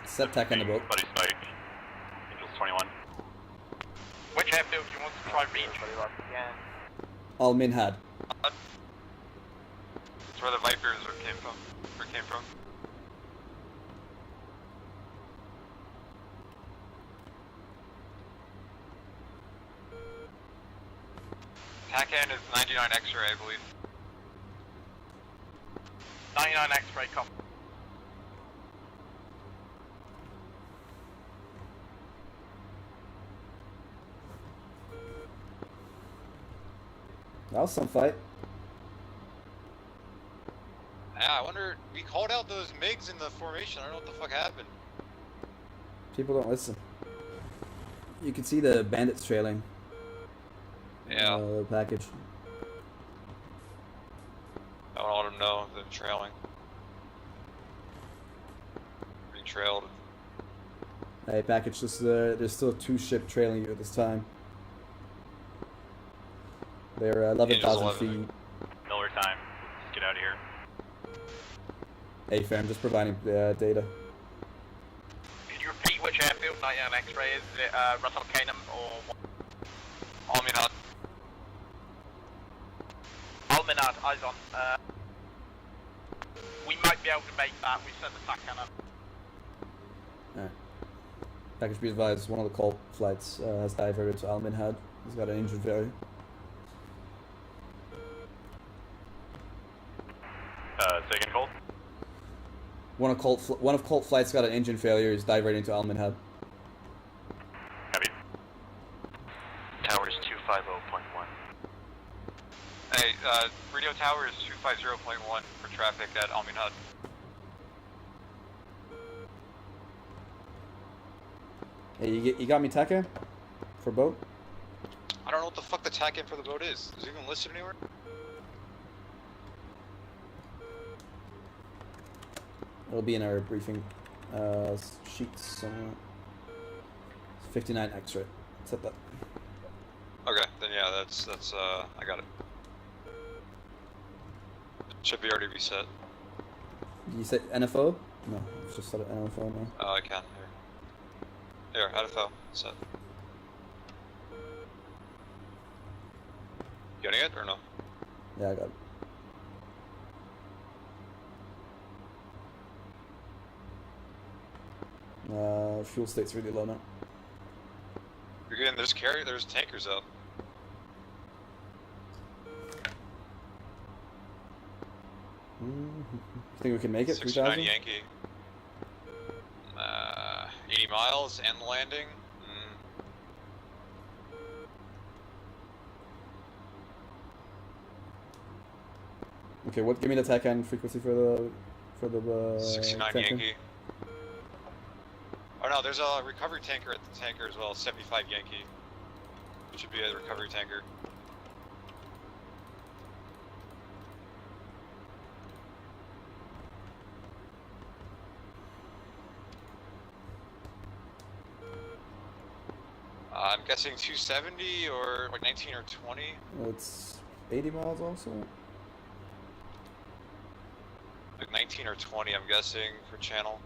[SPEAKER 4] Set tech on the boat.
[SPEAKER 6] Buddy spike. Angels 21.
[SPEAKER 2] Which airfield do you want to try reach?
[SPEAKER 7] Everybody lost again.
[SPEAKER 4] Al Minhad.
[SPEAKER 5] That's where the Vipers came from. TACAN is 99 X-ray, I believe.
[SPEAKER 2] 99 X-ray copy.
[SPEAKER 4] That was some fight.
[SPEAKER 1] Yeah, I wonder. We called out those MiGs in the formation. I don't know what the fuck happened.
[SPEAKER 4] People don't listen. You can see the bandits trailing.
[SPEAKER 1] Yeah.
[SPEAKER 4] The package.
[SPEAKER 1] I don't let them know they're trailing. Being trailed.
[SPEAKER 4] Hey, package, there's still 2 ships trailing you at this time. They're 11,000 feet.
[SPEAKER 6] Miller time. Let's get out of here.
[SPEAKER 4] Hey, fam, just providing data.
[SPEAKER 2] Can you repeat which airfield 99 X-ray is? Is it Russell Canham or what?
[SPEAKER 1] Alminat.
[SPEAKER 2] Alminat, eyes on. We might be able to make that. We sent the TAC cannon.
[SPEAKER 4] Alright. Package be advised, one of the Colt flights has diverted to Alminhad. He's got an engine failure.
[SPEAKER 6] Say again, Colt?
[SPEAKER 4] One of Colt flights got an engine failure. He's diverting to Alminhad.
[SPEAKER 6] Copy.
[SPEAKER 5] Towers 250.1. Hey, radio tower is 250.1 for traffic at Alminhad.
[SPEAKER 4] Hey, you got me TACAN? For boat?
[SPEAKER 1] I don't know what the fuck the TAC-in for the boat is. Is it even listed anywhere?
[SPEAKER 4] It'll be in our briefing sheets somewhere. 59 X-ray. Set that.
[SPEAKER 1] Okay, then yeah, that's I got it. Should be already reset.
[SPEAKER 4] Did you say NFO? No, it's just set at NFO now.
[SPEAKER 1] Oh, I can. Here, NFO, set. Getting it or no?
[SPEAKER 4] Yeah, I got it. Fuel state's really low now.
[SPEAKER 1] You're getting, there's tankers up.
[SPEAKER 4] Think we can make it?
[SPEAKER 1] 69
[SPEAKER 4] 3,000?
[SPEAKER 1] Yankee. 80 miles and landing.
[SPEAKER 4] Okay, what? Give me the TACAN frequency for the
[SPEAKER 1] 69
[SPEAKER 4] tanker.
[SPEAKER 1] Yankee. Oh no, there's a recovery tanker at the tanker as well. 75 Yankee. It should be a recovery tanker. I'm guessing 270 or like 19 or 20.
[SPEAKER 4] It's 80 miles also.
[SPEAKER 1] Like 19 or 20, I'm guessing, for channel.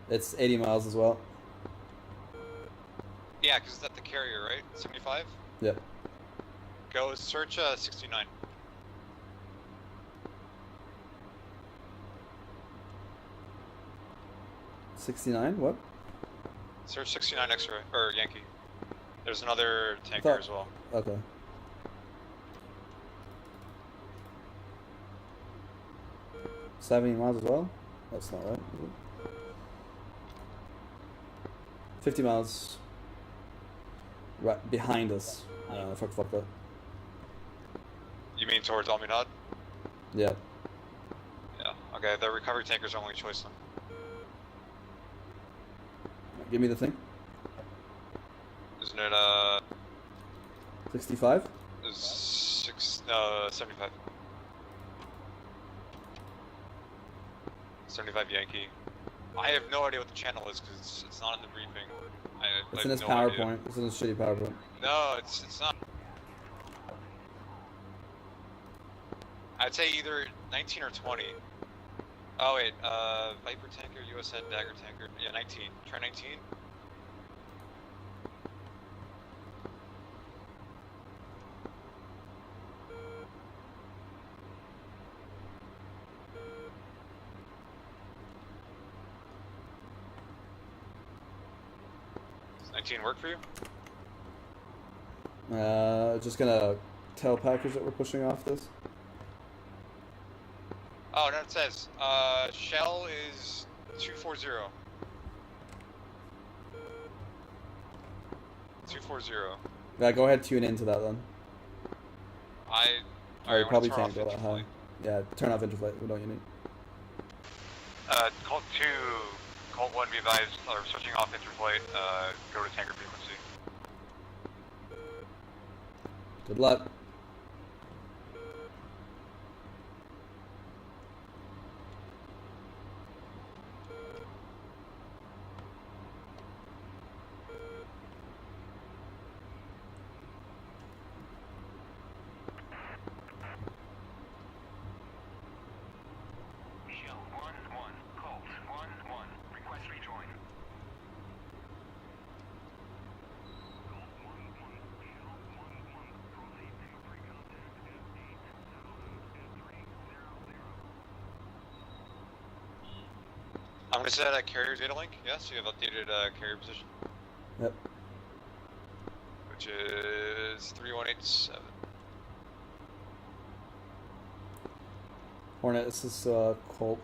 [SPEAKER 4] It's 80 miles as well.
[SPEAKER 1] Yeah, because it's at the carrier, right? 75?
[SPEAKER 4] Yep.
[SPEAKER 1] Go search 69.
[SPEAKER 4] $69? What?
[SPEAKER 1] Search 69 X-ray, or Yankee. There's another tanker as well.
[SPEAKER 4] Okay. $70 miles as well? That's not right, is it? 50 miles. Right behind us. Fuck that.
[SPEAKER 1] You mean towards Alminhad?
[SPEAKER 4] Yeah.
[SPEAKER 1] Yeah. Okay, the recovery tanker's our only choice then.
[SPEAKER 4] Give me the thing.
[SPEAKER 1] Isn't it
[SPEAKER 4] 65?
[SPEAKER 1] 75. 75 Yankee. I have no idea what the channel is because it's not in the briefing.
[SPEAKER 4] It's in his PowerPoint. It's in his shitty PowerPoint.
[SPEAKER 1] No, it's not. I'd say either 19 or 20. Oh wait, Viper tanker, USN Dagger tanker. Yeah, 19. Try 19. Does 19 work for you?
[SPEAKER 4] Just gonna tell package that we're pushing off this.
[SPEAKER 1] Oh, no, it says, shell is 240. 240.
[SPEAKER 4] Yeah, go ahead, tune into that then.
[SPEAKER 1] Alright,
[SPEAKER 4] probably can't go that high. Yeah, turn off interflight. We don't need.
[SPEAKER 5] Colt Colt 1 be advised, or switching off entry flight, go to tanker frequency.
[SPEAKER 4] Good luck.
[SPEAKER 1] I'm gonna set a carrier data link. Yes, you have updated carrier position.
[SPEAKER 4] Yep.
[SPEAKER 1] Which is 3187.
[SPEAKER 4] Hornet, this is Colt.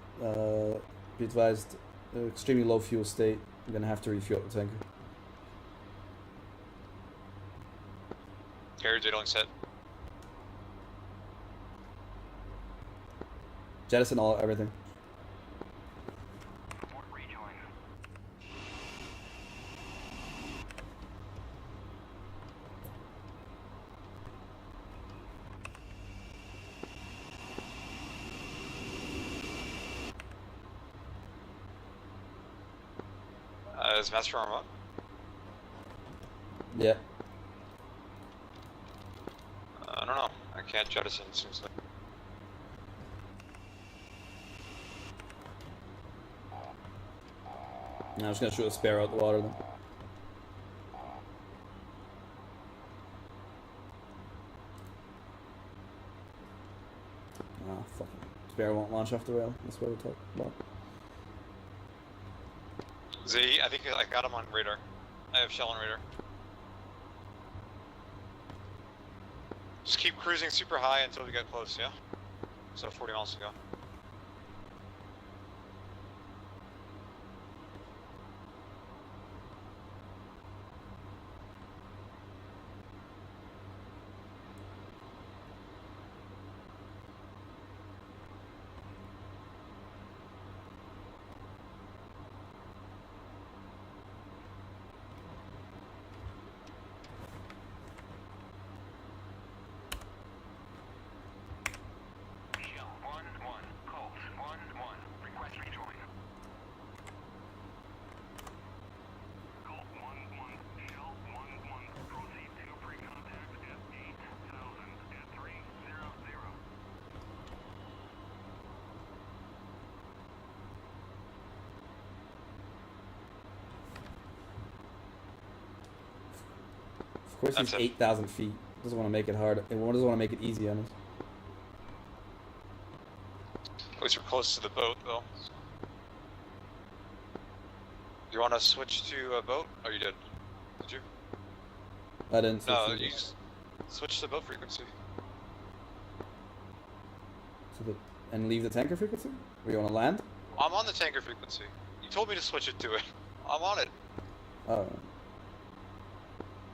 [SPEAKER 4] Be advised, extremely low fuel state. I'm gonna have to refuel the tanker.
[SPEAKER 1] Carrier data link set.
[SPEAKER 4] Jettison everything.
[SPEAKER 1] Is master arm up?
[SPEAKER 4] Yeah.
[SPEAKER 1] I don't know. I can't jettison, seems like.
[SPEAKER 4] I'm just gonna shoot a spare out the water then. Oh, fucking. Spare won't launch off the rail. That's what we're talking about.
[SPEAKER 1] Z, I think I got him on radar. I have shell on radar. Just keep cruising super high until we get close, yeah? So 40 miles to go.
[SPEAKER 4] Of course, he's 8,000 feet. Doesn't want to make it hard. It doesn't want to make it easy on us.
[SPEAKER 1] At least we're close to the boat, though. Do you want to switch to a boat? Oh, you did. Did you?
[SPEAKER 4] I didn't.
[SPEAKER 1] No, you switch to boat frequency.
[SPEAKER 4] And leave the tanker frequency? Or you want to land?
[SPEAKER 1] I'm on the tanker frequency. You told me to switch it to it. I'm on it.
[SPEAKER 4] Oh.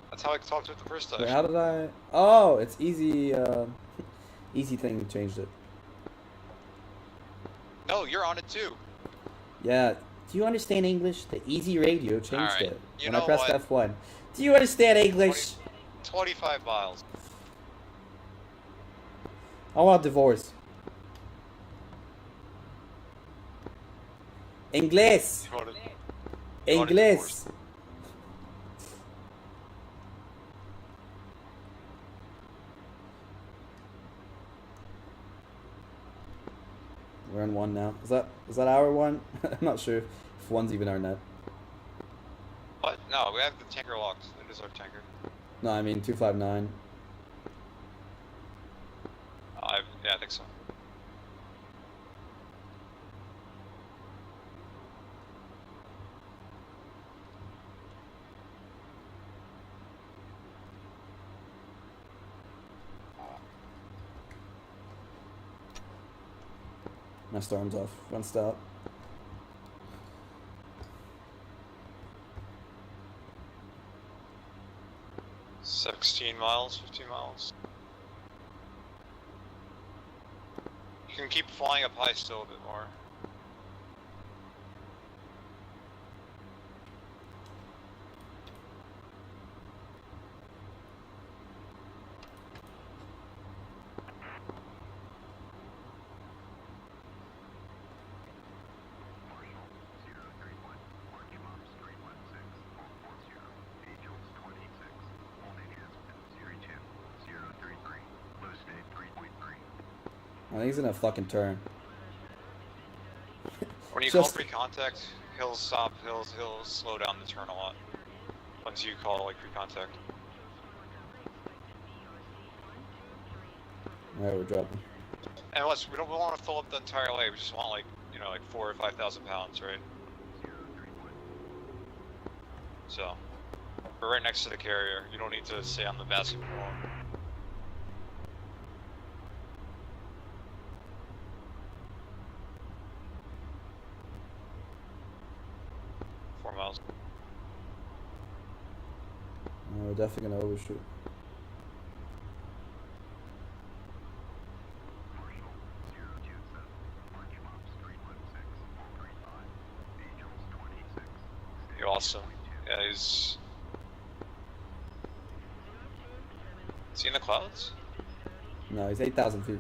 [SPEAKER 1] That's how I talked to it the first time.
[SPEAKER 4] Wait, how did I? Oh, it's easy. Easy thing changed it.
[SPEAKER 1] No, you're on it too.
[SPEAKER 4] Yeah. Do you understand English? The easy radio changed it.
[SPEAKER 1] You
[SPEAKER 4] when
[SPEAKER 1] know
[SPEAKER 4] I pressed
[SPEAKER 1] what?
[SPEAKER 4] F1. Do you understand English?
[SPEAKER 1] 25 miles.
[SPEAKER 4] I want a divorce. Inglés.
[SPEAKER 1] You want a
[SPEAKER 4] Inglés.
[SPEAKER 1] divorce?
[SPEAKER 4] We're in one now. Is that our one? I'm not sure if one's even our net.
[SPEAKER 1] What? No, we have the tanker locked. It is our tanker.
[SPEAKER 4] No, I mean 259.
[SPEAKER 1] Yeah, I think so.
[SPEAKER 4] My storm's off. One stop.
[SPEAKER 1] $16 miles, 15 miles. You can keep flying up high still a bit more.
[SPEAKER 4] I think he's in a fucking turn.
[SPEAKER 1] When you
[SPEAKER 4] Just-
[SPEAKER 1] call pre-contact, he'll stop. He'll slow down the turn a lot. Once you call like pre-contact.
[SPEAKER 4] Alright, we're dropping.
[SPEAKER 1] And let's, we don't want to fill up the entire lake. We just want like, you know, like 4,000 or 5,000 pounds, right? So, we're right next to the carrier. You don't need to stay on the basket for long.
[SPEAKER 4] We're definitely gonna overshoot.
[SPEAKER 1] You're awesome. Yeah, he's... Is he in the clouds?
[SPEAKER 4] No, he's 8,000 feet.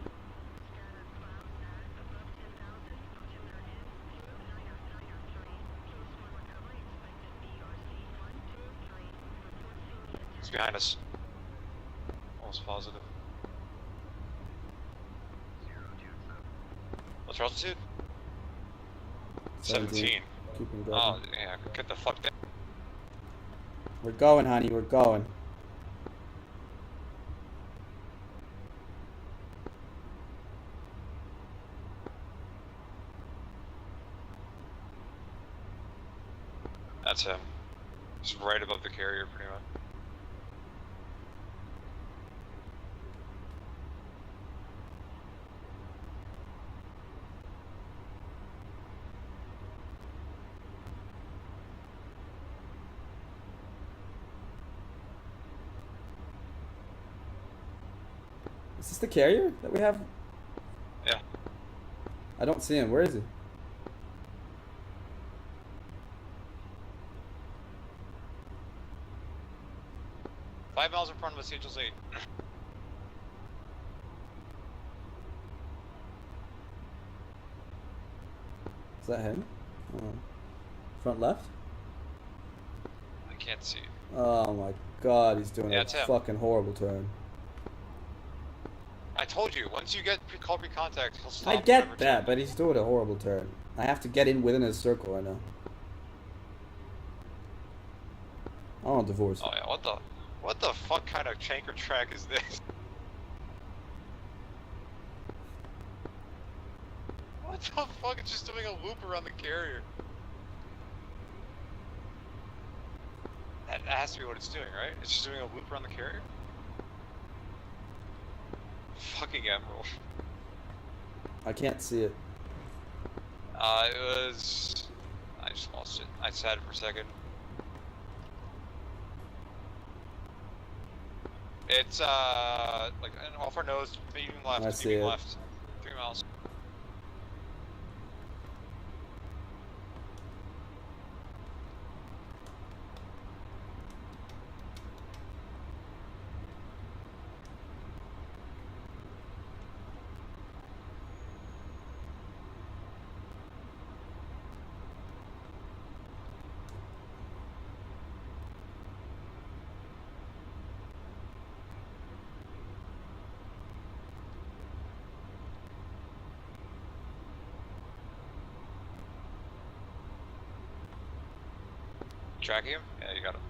[SPEAKER 1] He's behind us. Almost positive. What's your altitude? 17.
[SPEAKER 4] Keeping
[SPEAKER 1] Oh,
[SPEAKER 4] dropping.
[SPEAKER 1] yeah, get the fuck down.
[SPEAKER 4] We're going, honey, we're going.
[SPEAKER 1] That's him. He's right above the carrier, pretty much.
[SPEAKER 4] Is this the carrier that we have?
[SPEAKER 1] Yeah.
[SPEAKER 4] I don't see him. Where is he?
[SPEAKER 1] Five miles in front of us, Angel's 8.
[SPEAKER 4] Is that him? Oh. Front left?
[SPEAKER 1] I can't see.
[SPEAKER 4] Oh my god, he's doing
[SPEAKER 1] Yeah,
[SPEAKER 4] a
[SPEAKER 1] it's him.
[SPEAKER 4] fucking horrible turn.
[SPEAKER 1] I told you, once you get call pre-contact, he'll stop.
[SPEAKER 4] I get
[SPEAKER 1] whatever
[SPEAKER 4] that,
[SPEAKER 1] turn.
[SPEAKER 4] but he's doing a horrible turn. I have to get in within his circle right now. I want to divorce.
[SPEAKER 1] Oh yeah, what the fuck kind of tanker track is this? What the fuck? It's just doing a loop around the carrier. That has to be what it's doing, right? It's just doing a loop around the carrier? Fucking Emerald.
[SPEAKER 4] I can't see it.
[SPEAKER 1] It was... I just lost it. I just had it for a second. It's, like, off our nose, medium left,
[SPEAKER 4] I see
[SPEAKER 1] medium
[SPEAKER 4] it.
[SPEAKER 1] left. 3 miles. Tracking him? Yeah, you got him.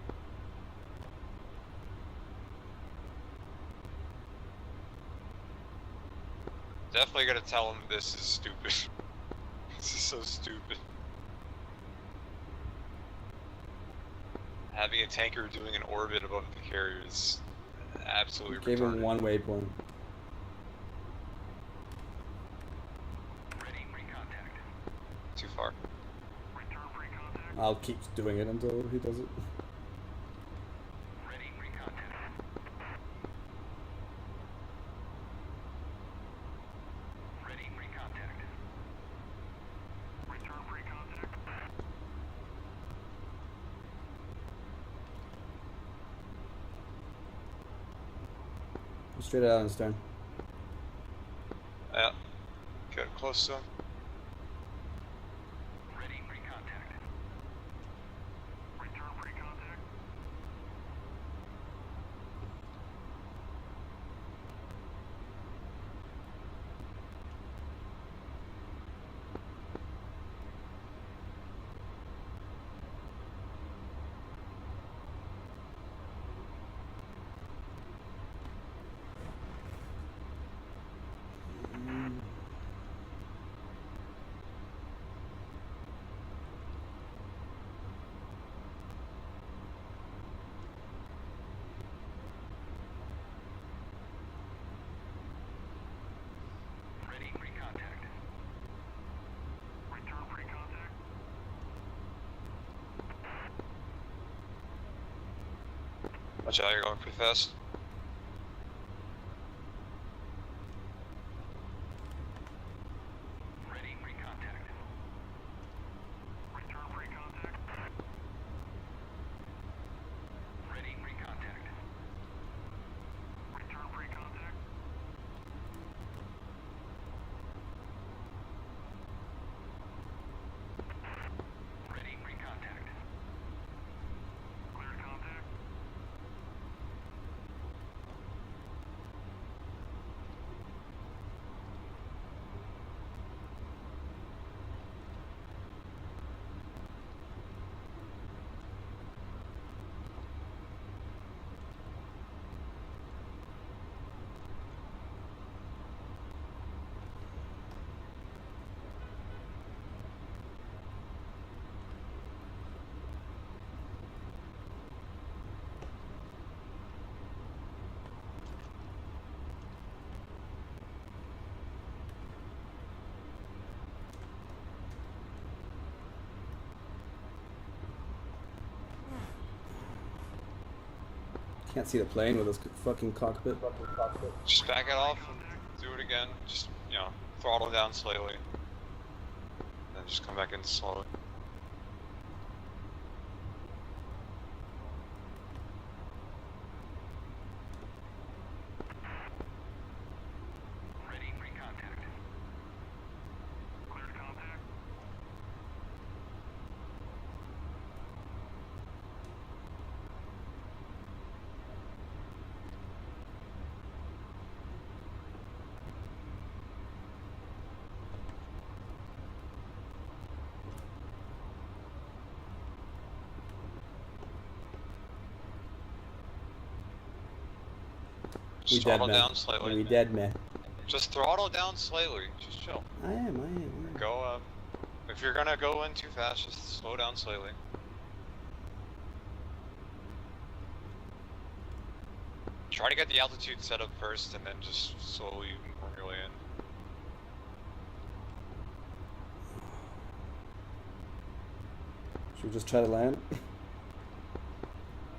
[SPEAKER 1] Definitely gotta tell him this is stupid. This is so stupid. Having a tanker doing an orbit above the carrier is absolutely
[SPEAKER 4] Gave him
[SPEAKER 1] retarded.
[SPEAKER 4] one waypoint.
[SPEAKER 1] Too far.
[SPEAKER 4] I'll keep doing it until he does it. Straight out on his turn.
[SPEAKER 1] Yeah. Get close to him. Watch out, you're going pretty fast.
[SPEAKER 4] Can't see the plane with this fucking cockpit.
[SPEAKER 1] Just back it off and do it again. Just, you know, throttle down slightly. Then just come back in slowly.
[SPEAKER 4] We
[SPEAKER 1] Just
[SPEAKER 4] dead,
[SPEAKER 1] throttle
[SPEAKER 4] man.
[SPEAKER 1] down slightly.
[SPEAKER 4] We dead, man.
[SPEAKER 1] Just throttle down slightly. Just chill.
[SPEAKER 4] I am.
[SPEAKER 1] Go if you're gonna go in too fast, just slow down slightly. Try to get the altitude set up first and then just slowly work your way in.
[SPEAKER 4] Should we just try to land?
[SPEAKER 1] At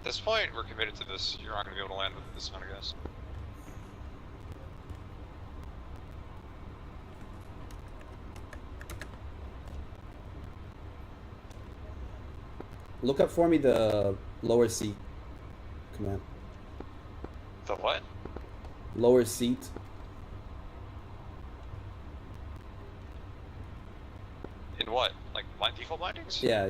[SPEAKER 1] this point, we're committed to this. You're not gonna be able to land with this amount of gas.
[SPEAKER 4] Look up for me the lower seat command.
[SPEAKER 1] The what?
[SPEAKER 4] Lower seat.
[SPEAKER 1] In what? Like default bindings?
[SPEAKER 4] Yeah.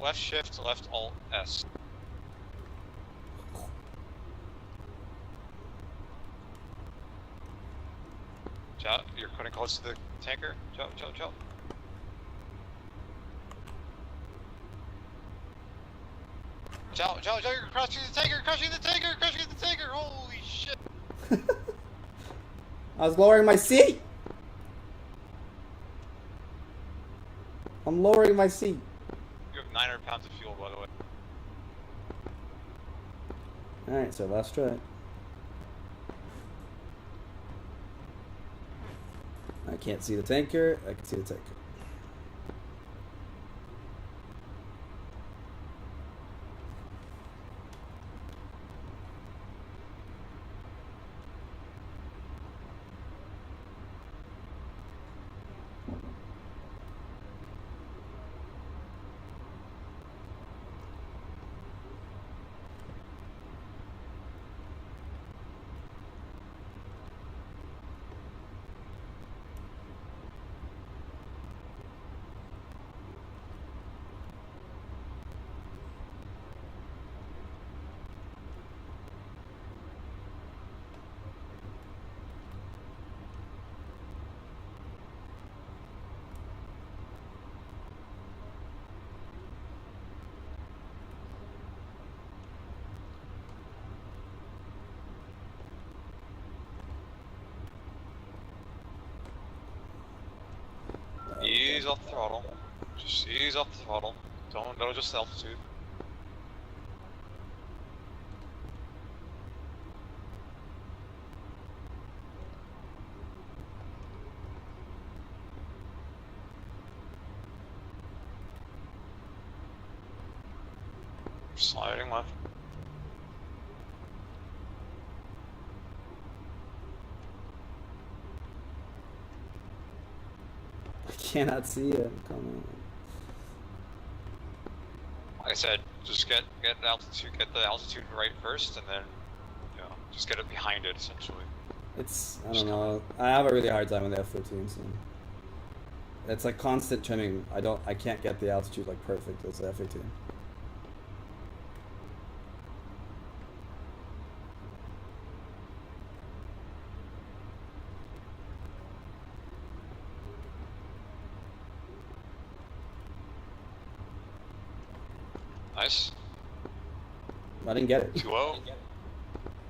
[SPEAKER 1] Left shift, left alt S. Joe, you're putting close to the tanker. Joe. Joe, you're crushing the tanker, holy shit.
[SPEAKER 4] I was lowering my seat. I'm lowering my seat.
[SPEAKER 1] You have 900 pounds of fuel, by the way.
[SPEAKER 4] Alright, so last try. I can't see the tanker. I can see the tanker.
[SPEAKER 1] Ease off the throttle. Just ease off the throttle. Don't adjust altitude. Sliding left.
[SPEAKER 4] I cannot see it. Come on.
[SPEAKER 1] Like I said, just get the altitude right first, and then just get it behind it essentially.
[SPEAKER 4] It's I don't know. I have a really hard time with the F-14, so it's like constant trimming. I can't get the altitude like perfect as the F-18.
[SPEAKER 1] Nice.
[SPEAKER 4] I didn't get it.
[SPEAKER 1] 2-0.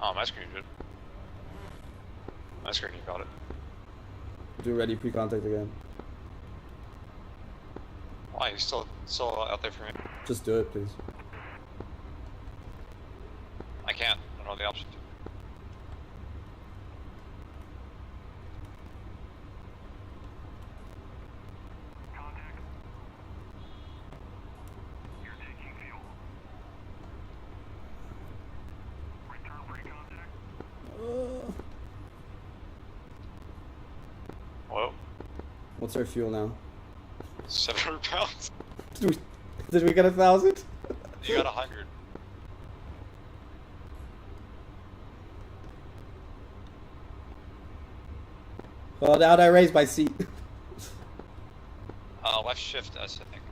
[SPEAKER 1] Oh, my screen did. My screen, you got it.
[SPEAKER 4] Do ready pre-contact again.
[SPEAKER 1] Why? He's still out there for me.
[SPEAKER 4] Just do it, please.
[SPEAKER 1] I can't. I don't know the option. Whoa.
[SPEAKER 4] What's our fuel now?
[SPEAKER 1] 700 pounds.
[SPEAKER 4] Did we get 1,000?
[SPEAKER 1] You got 100.
[SPEAKER 4] Well, now I raised my seat.
[SPEAKER 1] Left shift S, I think.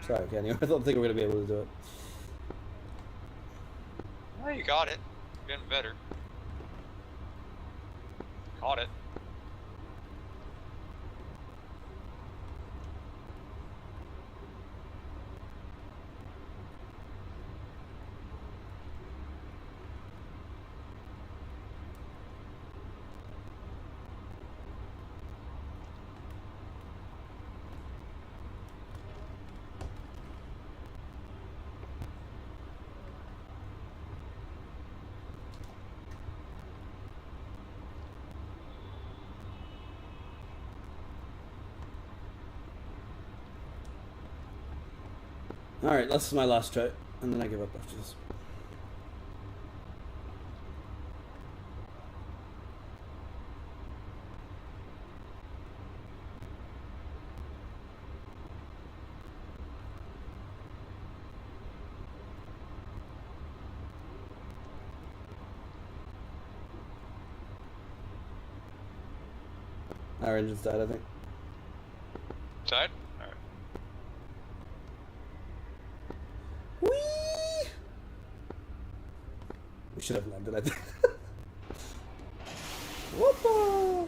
[SPEAKER 4] Sorry, Kenny. I don't think we're gonna be able to do it.
[SPEAKER 1] Oh, you got it. You're getting better. Caught it.
[SPEAKER 4] Alright, this is my last try, and then I give up after this. Our engine's died, I think.
[SPEAKER 1] Died? Alright.
[SPEAKER 4] Whee! We should have landed, I think. Whoopah!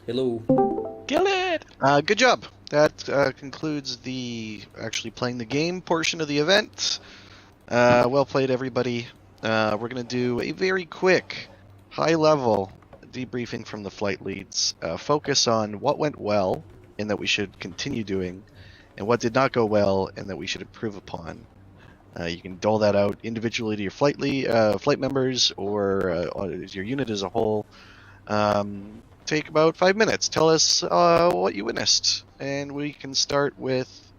[SPEAKER 4] Hello.
[SPEAKER 9] Kill it! Good job. That concludes the actually playing the game portion of the event. Well played, everybody. we're going to do a very quick, high-level debriefing from the flight leads. Focus on what went well and that we should continue doing, and what did not go well and that we should improve upon. You can dole that out individually to your flight members or your unit as a whole. Take about 5 minutes. Tell us what you witnessed, and we can start with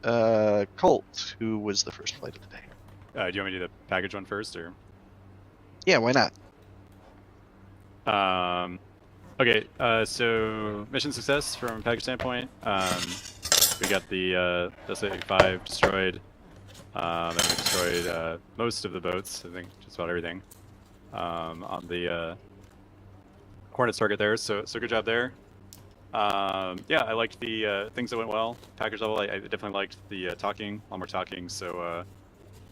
[SPEAKER 9] Colt, who was the first flight of the day.
[SPEAKER 6] Do you want me to do the package one first, or?
[SPEAKER 9] Yeah, why not?
[SPEAKER 6] Okay, so mission success from a package standpoint. We got the S-85 destroyed, and we destroyed most of the boats, I think just about everything, on the Hornets target there, so good job there. Yeah, I liked the things that went well. Package level, I definitely liked the talking, a lot more talking, so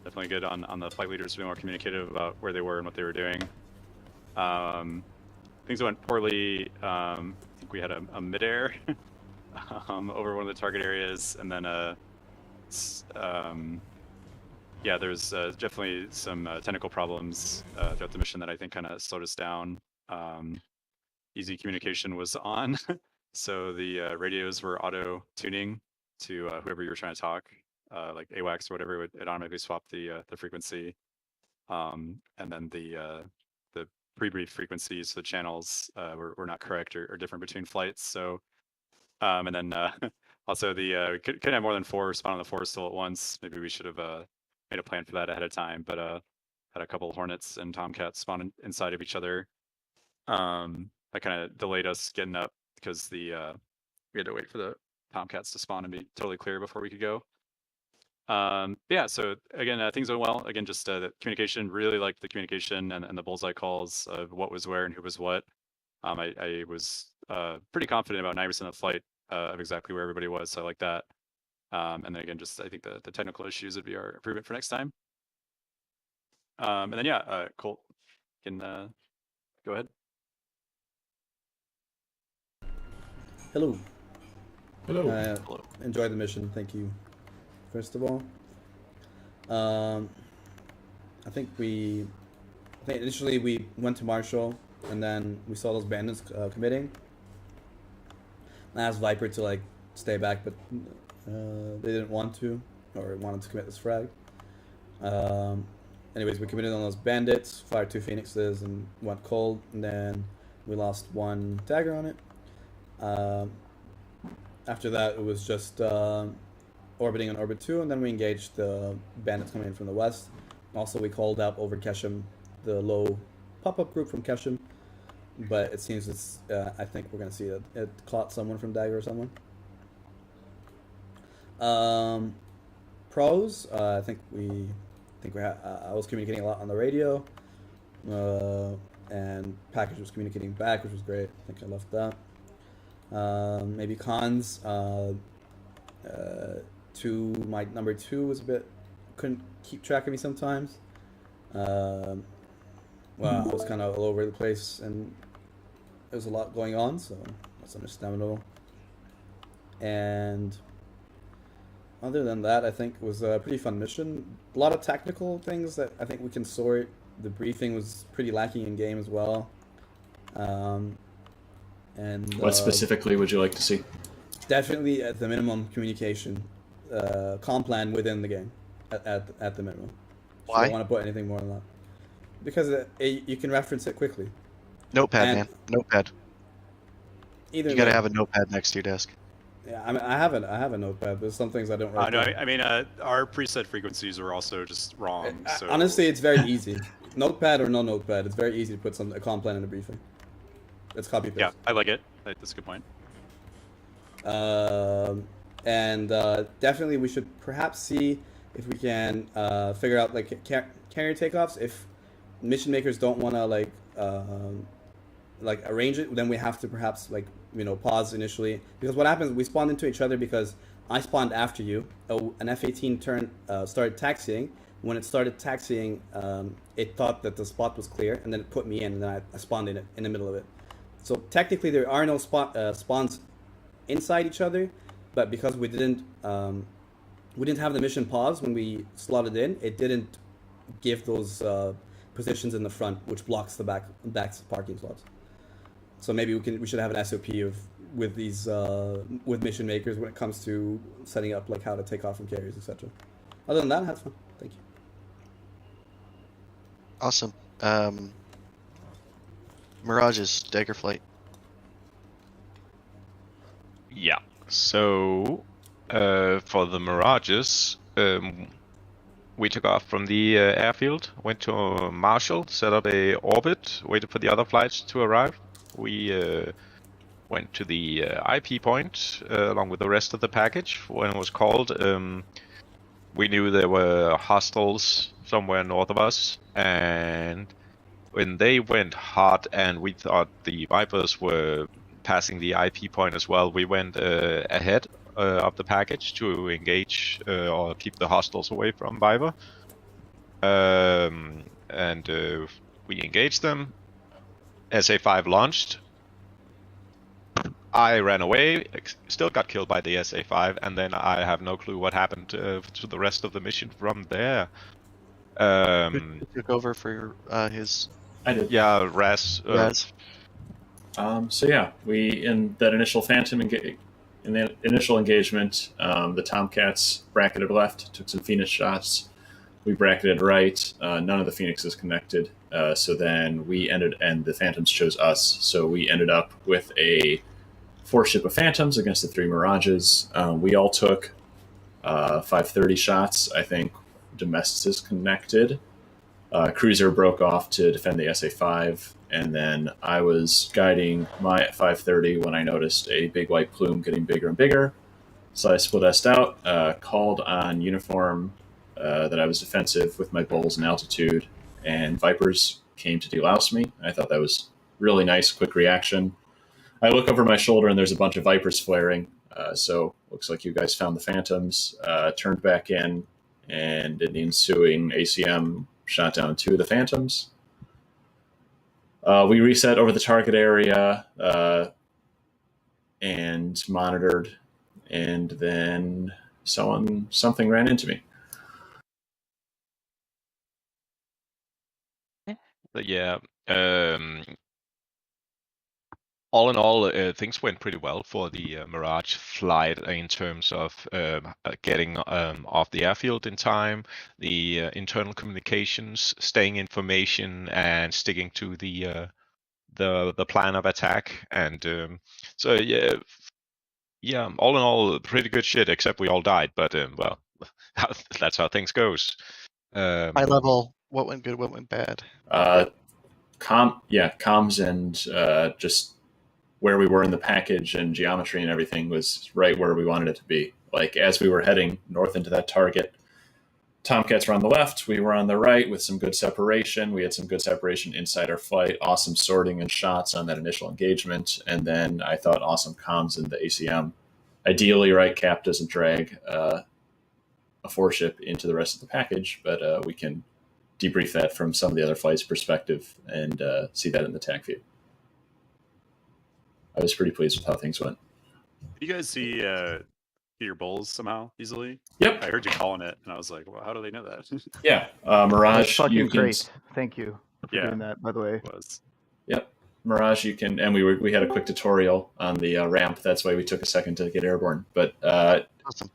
[SPEAKER 6] definitely good on the flight leaders to be more communicative about where they were and what they were doing. Things that went poorly, I think we had a mid-air over one of the target areas, and then yeah, there's definitely some technical problems throughout the mission that I think kind of slowed us down. Easy communication was on, so the radios were auto-tuning to whoever you were trying to talk, like AWACS or whatever. It automatically swapped the frequency, and then the pre-brief frequencies, the channels were not correct or different between flights. So, and then also the we couldn't have more than 4 spawn on the 4 still at once. Maybe we should have made a plan for that ahead of time, but had a couple Hornets and Tomcats spawn inside of each other. That kind of delayed us getting up because we had to wait for the Tomcats to spawn and be totally clear before we could go. Yeah, so again, things went well. Again, just the communication, really liked the communication and the bullseye calls of what was where and who was what. I was pretty confident about 90% of the flight of exactly where everybody was, so I like that. And then again, just I think the technical issues would be our improvement for next time. And then yeah, Colt can go ahead.
[SPEAKER 4] Hello.
[SPEAKER 10] Hello.
[SPEAKER 9] Hello.
[SPEAKER 4] Enjoyed the mission. Thank you. First of all, I think initially we went to Marshall, and then we saw those bandits committing. I asked Viper to like stay back, but they didn't want to, or wanted to commit this frag. Anyways, we committed on those bandits, fired 2 Phoenixes, and went cold, and then we lost 1 dagger on it. After that, it was just orbiting on Orbit 2, and then we engaged the bandits coming in from the west. Also, we called up over Keshem, the low pop-up group from Keshem, but it seems it's, I think we're going to see that it caught someone from Dagger or someone. Pros, I was communicating a lot on the radio, and Package was communicating back, which was great. I think I left that. Maybe cons, my number 2 was a bit, couldn't keep track of me sometimes. Well, I was kind of all over the place, and there was a lot going on, so that's understandable. And other than that, I think it was a pretty fun mission. A lot of technical things that I think we can sort. The briefing was pretty lacking in game as well. And
[SPEAKER 10] what specifically would you like to see?
[SPEAKER 4] Definitely at the minimum communication, comm plan within the game, at the minimum.
[SPEAKER 9] Why?
[SPEAKER 4] I don't want to put anything more than that. Because you can reference it quickly.
[SPEAKER 9] Notepad,
[SPEAKER 4] And
[SPEAKER 9] man. Notepad.
[SPEAKER 4] Either
[SPEAKER 9] You gotta
[SPEAKER 4] way.
[SPEAKER 9] have a notepad next to your desk.
[SPEAKER 4] Yeah, I mean, I have a notepad. There's some things I don't write
[SPEAKER 6] No,
[SPEAKER 4] down.
[SPEAKER 6] I mean, our preset frequencies were also just wrong. So
[SPEAKER 4] Honestly, it's very easy. Notepad or no notepad, it's very easy to put a comm plan in a briefing. It's copy paste.
[SPEAKER 6] yeah, I like it. That's a good point.
[SPEAKER 4] And definitely we should perhaps see if we can figure out like carrier takeoffs. If mission makers don't want to like arrange it, then we have to perhaps pause initially, because what happens, we spawned into each other because I spawned after you. An F-18 started taxiing. When it started taxiing, it thought that the spot was clear, and then it put me in, and then I spawned in the middle of it. So technically there are no spawns inside each other, but because we didn't have the mission pause when we slotted in, it didn't give those positions in the front, which blocks the back's parking slots. So maybe we should have an SOP with these with mission makers when it comes to setting up like how to take off from carriers, etc. Other than that, have fun. Thank you.
[SPEAKER 9] Awesome. Mirage's dagger flight.
[SPEAKER 11] Yeah. So, for the Mirages, we took off from the airfield, went to Marshall, set up a orbit, waited for the other flights to arrive. We went to the IP point along with the rest of the package when it was called. We knew there were hostiles somewhere north of us, and when they went hot and we thought the Vipers were passing the IP point as well, we went ahead of the package to engage or keep the hostiles away from Viper. And we engaged them. SA-5 launched. I ran away, still got killed by the SA-5, and then I have no clue what happened to the rest of the mission from there.
[SPEAKER 9] Who took over for his...
[SPEAKER 10] I did.
[SPEAKER 11] Yeah, Raz.
[SPEAKER 9] Raz.
[SPEAKER 10] So yeah, we in that initial Phantom in the initial engagement, the Tomcats bracketed left, took some Phoenix shots. We bracketed right. None of the Phoenixes connected. So then and the Phantoms chose us. So we ended up with a 4-ship of Phantoms against the 3 Mirages. We all took 530 shots. I think Domesticus connected. Cruiser broke off to defend the SA-5, and then I was guiding my 530 when I noticed a big white plume getting bigger and bigger. So I split-essed out, called on uniform that I was defensive with my bulls and altitude, and Vipers came to delouse me. I thought that was really nice, quick reaction. I look over my shoulder and there's a bunch of Vipers flaring, so looks like you guys found the Phantoms, turned back in, and in the ensuing ACM, shot down 2 of the Phantoms. We reset over the target area and monitored, and then something ran into me.
[SPEAKER 11] But yeah, all in all, things went pretty well for the Mirage flight in terms of getting off the airfield in time, the internal communications, staying information, and sticking to the plan of attack. And so yeah, all in all, pretty good shit. Except we all died, but well, that's how things goes.
[SPEAKER 9] High level. What went good? What went bad?
[SPEAKER 10] Comms and just where we were in the package and geometry and everything was right where we wanted it to be. Like as we were heading north into that target, Tomcats were on the left, we were on the right with some good separation. We had some good separation inside our flight, awesome sorting and shots on that initial engagement, and then I thought awesome comms in the ACM. Ideally, right, Cap doesn't drag a 4-ship into the rest of the package, but we can debrief that from some of the other flights' perspective and see that in the TAC view. I was pretty pleased with how things went.
[SPEAKER 6] Did you guys see your bulls somehow easily?
[SPEAKER 10] Yep.
[SPEAKER 6] I heard you calling it, and I was like, well, how do they know that?
[SPEAKER 10] Yeah. Mirage,
[SPEAKER 12] that's fucking
[SPEAKER 10] you can...
[SPEAKER 12] great. Thank you for doing that, by the way.
[SPEAKER 6] It was.
[SPEAKER 10] Yep. Mirage, you can... And we had a quick tutorial on the ramp. That's why we took a second to get airborne. But
[SPEAKER 9] awesome.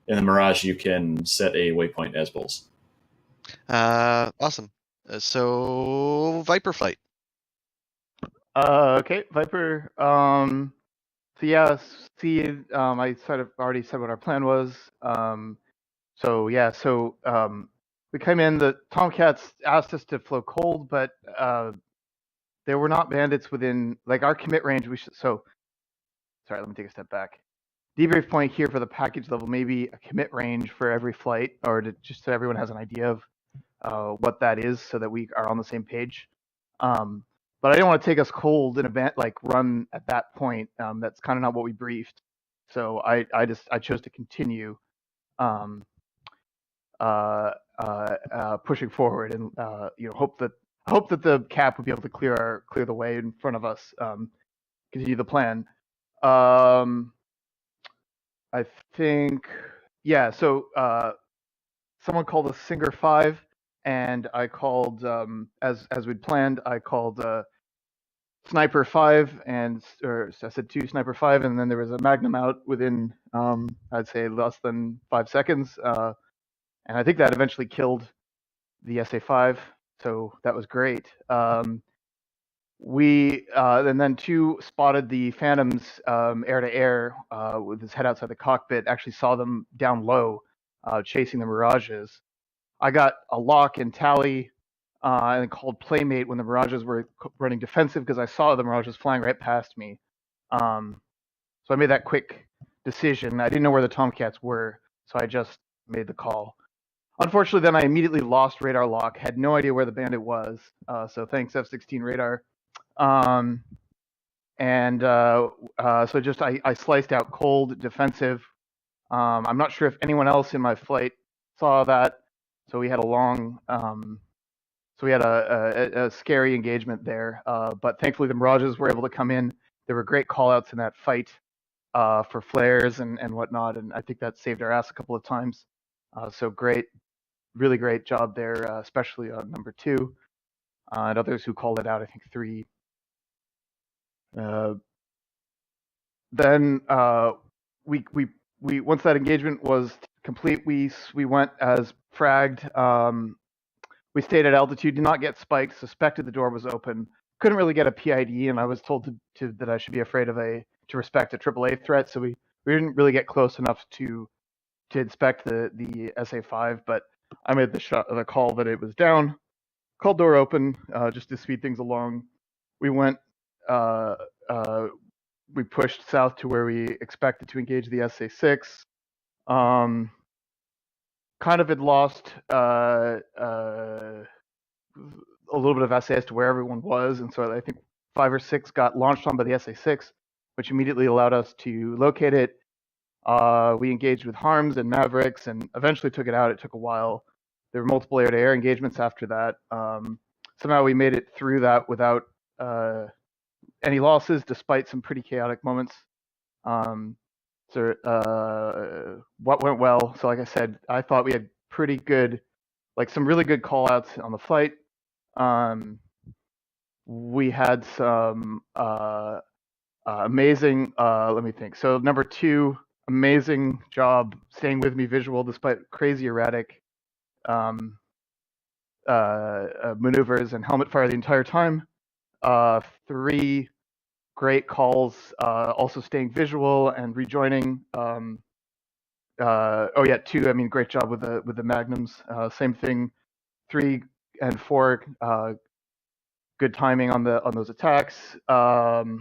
[SPEAKER 10] In the Mirage, you can set a waypoint as bulls.
[SPEAKER 9] Awesome. So, Viper flight.
[SPEAKER 12] Okay, Viper. So yeah, I sort of already said what our plan was. So we came in. The Tomcats asked us to flow cold, but there were not bandits within like our commit range. Sorry, let me take a step back. Debrief point here for the package level, maybe a commit range for every flight, or just so everyone has an idea of what that is, so that we are on the same page. But I didn't want to take us cold in a run at that point. That's kind of not what we briefed. So I chose to continue pushing forward and hope that the cap would be able to clear the way in front of us. Continue the plan. I think, yeah. So someone called us Singer 5. and I called as we'd planned. I called Sniper 5 or I said 2 Sniper 5, and then there was a Magnum out within I'd say less than 5 seconds, and I think that eventually killed the SA5, so that was great. We and then 2 spotted the Phantoms air to air with his head outside the cockpit. Actually saw them down low, chasing the Mirages. I got a lock and tally, and called Playmate when the Mirages were running defensive because I saw the Mirages flying right past me. So I made that quick decision. I didn't know where the Tomcats were, so I just made the call. Unfortunately, then I immediately lost radar lock. Had no idea where the bandit was. So thanks F-16 radar. So just I sliced out cold defensive. I'm not sure if anyone else in my flight saw that. So we had a long, so we had a scary engagement there. But thankfully the Mirages were able to come in. There were great callouts in that fight for flares and whatnot, and I think that saved our ass a couple of times. So great, really great job there, especially on number 2, and others who called it out. I think 3. Then we once that engagement was complete, we went as fragged. We stayed at altitude, did not get spiked. Suspected the door was open. Couldn't really get a PID, and I was told that I should be afraid of to respect a AAA threat. So we didn't really get close enough to inspect the SA5. But I made the call that it was down. Called door open, just to speed things along. We went. We pushed south to where we expected to engage the SA6. Kind of had lost a little bit of SA as to where everyone was, and so I think 5 or 6 got launched on by the SA6, which immediately allowed us to locate it. We engaged with Harms and Mavericks and eventually took it out. It took a while. There were multiple air-to-air engagements after that. Somehow we made it through that without any losses, despite some pretty chaotic moments. What went well? So like I said, I thought we had pretty good, some really good call-outs on the flight. We had some amazing, let me think. So number 2, amazing job staying with me visual despite crazy erratic maneuvers and helmet fire the entire time. 3, great calls, also staying visual and rejoining. 2, I mean, great job with the Magnums. Same thing. 3 and 4, good timing on those attacks. 4,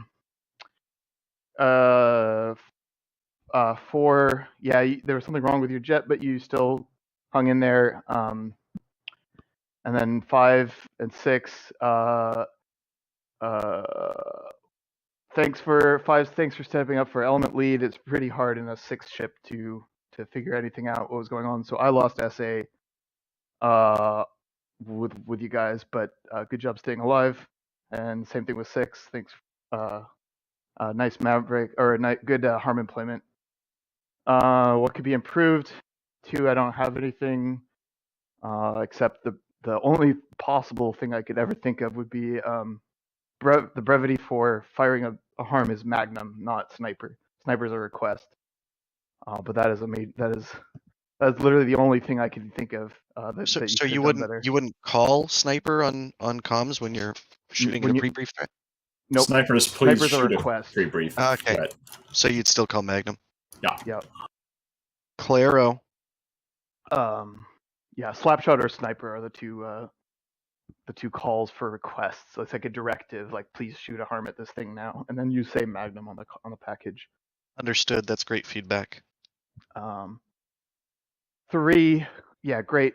[SPEAKER 12] yeah, there was something wrong with your jet, but you still hung in there. And then 5 and 6. Thanks for stepping up for element lead. It's pretty hard in a 6 ship to figure anything out what was going on. So I lost SA with you guys, but good job staying alive. And same thing with 6. Thanks. Nice Maverick or good harm employment. What could be improved? 2, I don't have anything except the only possible thing I could ever think of would be the brevity for firing a harm is Magnum, not Sniper. Sniper's a request, but that is literally the only thing I can think of.
[SPEAKER 9] So you wouldn't call Sniper on comms when you're shooting a pre-brief threat?
[SPEAKER 12] Nope.
[SPEAKER 10] Snipers, please
[SPEAKER 12] Sniper's
[SPEAKER 10] shoot
[SPEAKER 12] a request.
[SPEAKER 10] Pre-brief.
[SPEAKER 9] Okay.
[SPEAKER 10] Threat.
[SPEAKER 9] So you'd still call Magnum?
[SPEAKER 10] Yeah.
[SPEAKER 12] Yeah.
[SPEAKER 9] Claro.
[SPEAKER 12] Yeah, Slapshot or Sniper are the two calls for requests. So it's like a directive, like please shoot a harm at this thing now, and then you say Magnum on the package.
[SPEAKER 9] Understood. That's great feedback.
[SPEAKER 12] 3, yeah, great,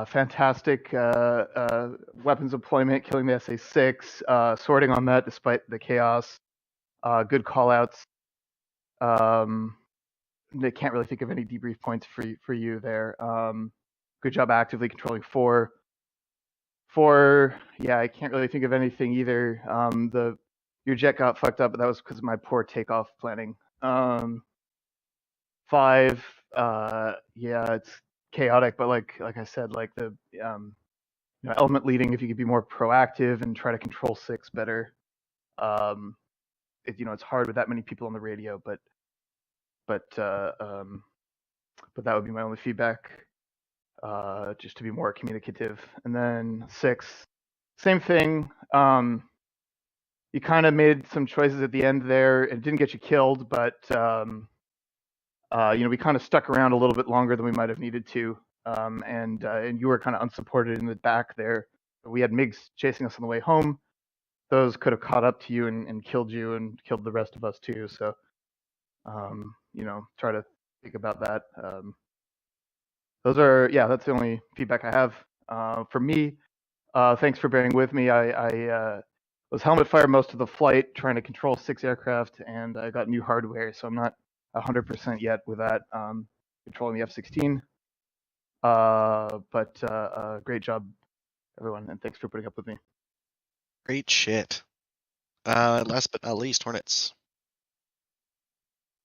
[SPEAKER 12] fantastic weapons deployment, killing the SA6, sorting on that despite the chaos. Good callouts. They can't really think of any debrief points for you there. Good job actively controlling 4. 4, yeah, I can't really think of anything either. Your jet got fucked up, but that was because of my poor takeoff planning. 5, yeah, it's chaotic, but like I said, like the element leading, if you could be more proactive and try to control 6 better. It's hard with that many people on the radio, but that would be my only feedback. Just to be more communicative. And then 6, same thing. You kind of made some choices at the end there. It didn't get you killed, but we kind of stuck around a little bit longer than we might have needed to. And you were kind of unsupported in the back there. We had MiGs chasing us on the way home. Those could have caught up to you and killed you and killed the rest of us too. So, try to think about that. That's the only feedback I have. For me, thanks for bearing with me. I was helmet fire most of the flight, trying to control 6 aircraft, and I got new hardware, so I'm not 100% yet with that, controlling the F-16. But great job, everyone, and thanks for putting up with me.
[SPEAKER 9] Great shit. Last but not least, Hornets.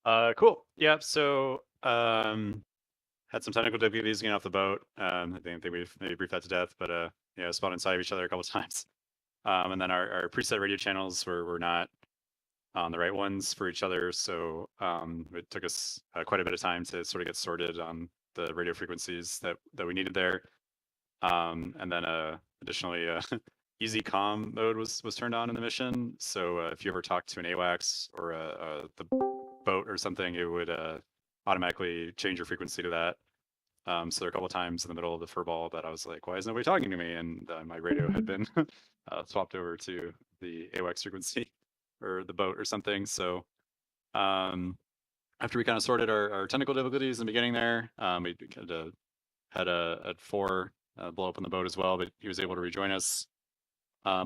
[SPEAKER 6] Cool. Yeah. So had some technical difficulties getting off the boat. I think we've maybe briefed that to death, but spawned inside of each other a couple times. And then our preset radio channels were not on the right ones for each other, so it took us quite a bit of time to sort of get sorted on the radio frequencies that we needed there. And then additionally, easy comm mode was turned on in the mission. So if you ever talked to an AWACS or the boat or something, it would automatically change your frequency to that. So there were a couple of times in the middle of the furball that I was like, why is nobody talking to me? And my radio had been swapped over to the AWACS frequency or the boat or something. So after we kind of sorted our technical difficulties in the beginning there, we kind of had a 4 blow up on the boat as well, but he was able to rejoin us.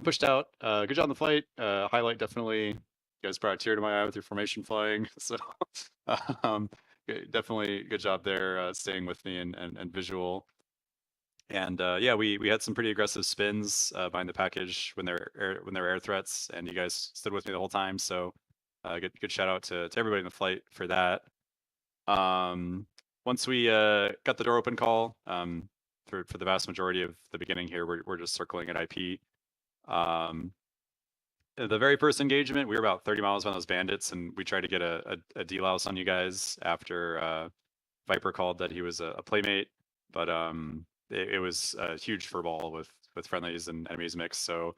[SPEAKER 6] Pushed out. Good job on the flight. Highlight definitely. You guys brought a tear to my eye with your formation flying. So definitely good job there, staying with me and visual. And we had some pretty aggressive spins behind the package when there were air threats, and you guys stood with me the whole time. So good shout out to everybody in the flight for that. Once we got the door open call, for the vast majority of the beginning here, we're just circling at IP. The very first engagement, we were about 30 miles behind those bandits, and we tried to get a delouse on you guys after Viper called that he was a playmate, but it was a huge furball with friendlies and enemies mixed, so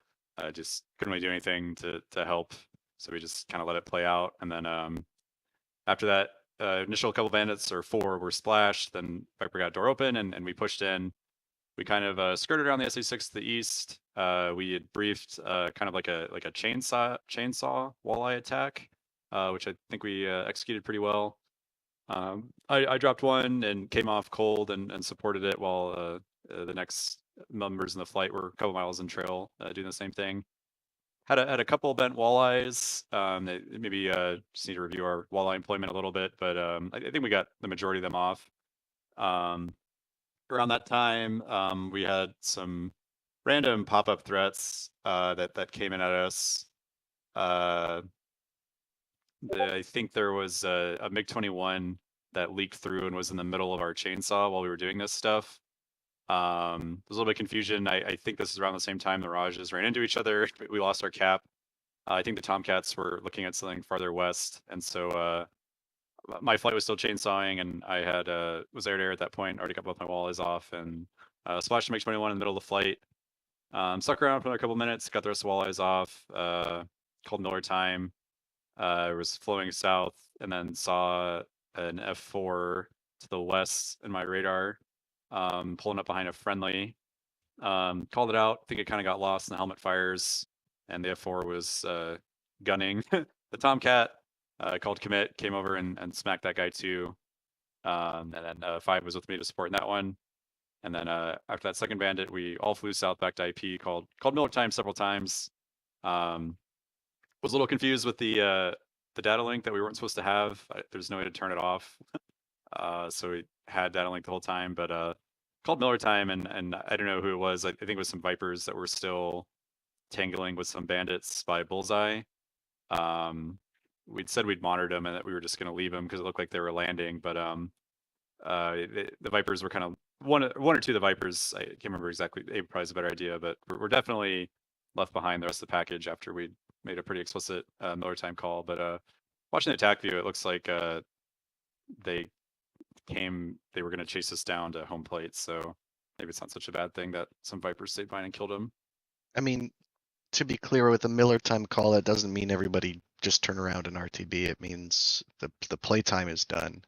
[SPEAKER 6] just couldn't really do anything to help, so we just kind of let it play out. And then after that initial couple bandits, or 4, were splashed, then Viper got door open, and we pushed in. We kind of skirted around the SA-6 to the east. We had briefed kind of like a chainsaw walleye attack, which I think we executed pretty well. I dropped one and came off cold and supported it, while the next members in the flight were a couple miles in trail doing the same thing. Had a couple bent walleyes. Maybe just need to review our walleye employment a little bit, but I think we got the majority of them off. Around that time, we had some random pop-up threats that came in at us. I think there was a MiG-21 that leaked through and was in the middle of our chainsaw while we were doing this stuff. There was a little bit of confusion. I think this is around the same time the Mirages ran into each other. We lost our cap. I think the Tomcats were looking at something farther west, and so my flight was still chainsawing, and I had was air to air at that point. Already got both my walleyes off, and splashed the MiG-21 in the middle of the flight. Stuck around for another couple minutes, got the rest of the walleyes off. Called Miller time. Was flowing south, and then saw an F4 to the west in my radar, pulling up behind a friendly. Called it out. I think it kind of got lost in the helmet fires, and the F4 was gunning. The Tomcat called commit, came over and smacked that guy too. And then 5 was with me to support in that one. And then after that second bandit, we all flew south back to IP, called Miller time several times. Was a little confused with the data link that we weren't supposed to have. There's no way to turn it off. So we had data link the whole time, but called Miller time, and I don't know who it was. I think it was some Vipers that were still tangling with some bandits by Bullseye. We'd said we'd monitored them and that we were just going to leave them because it looked like they were landing, but the Vipers were kind of one or two of the Vipers. I can't remember exactly. Abe probably has a better idea, but we're definitely left behind the rest of the package after we made a pretty explicit Miller time call. But watching the attack view, it looks like they were going to chase us down to home plate. So maybe it's not such a bad thing that some Vipers stayed behind and killed him.
[SPEAKER 9] I mean, to be clear, with the Miller time call, that doesn't mean everybody just turn around and RTB. It means the play time is done.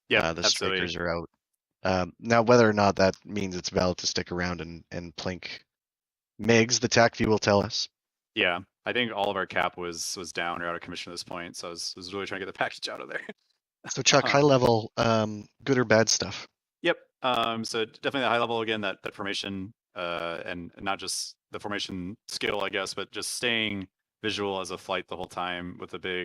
[SPEAKER 6] Yeah,
[SPEAKER 9] the
[SPEAKER 6] absolutely.
[SPEAKER 9] strikers are out. Now, whether or not that means it's valid to stick around and plink MiGs, the TAC view will tell us.
[SPEAKER 6] Yeah, I think all of our cap was down or out of commission at this point, so I was really trying to get the package out of there.
[SPEAKER 9] So Chuck, high level, good or bad stuff?
[SPEAKER 6] Yep. So definitely the high level again, that formation, and not just the formation skill, I guess, but just staying visual as a flight the whole time with a big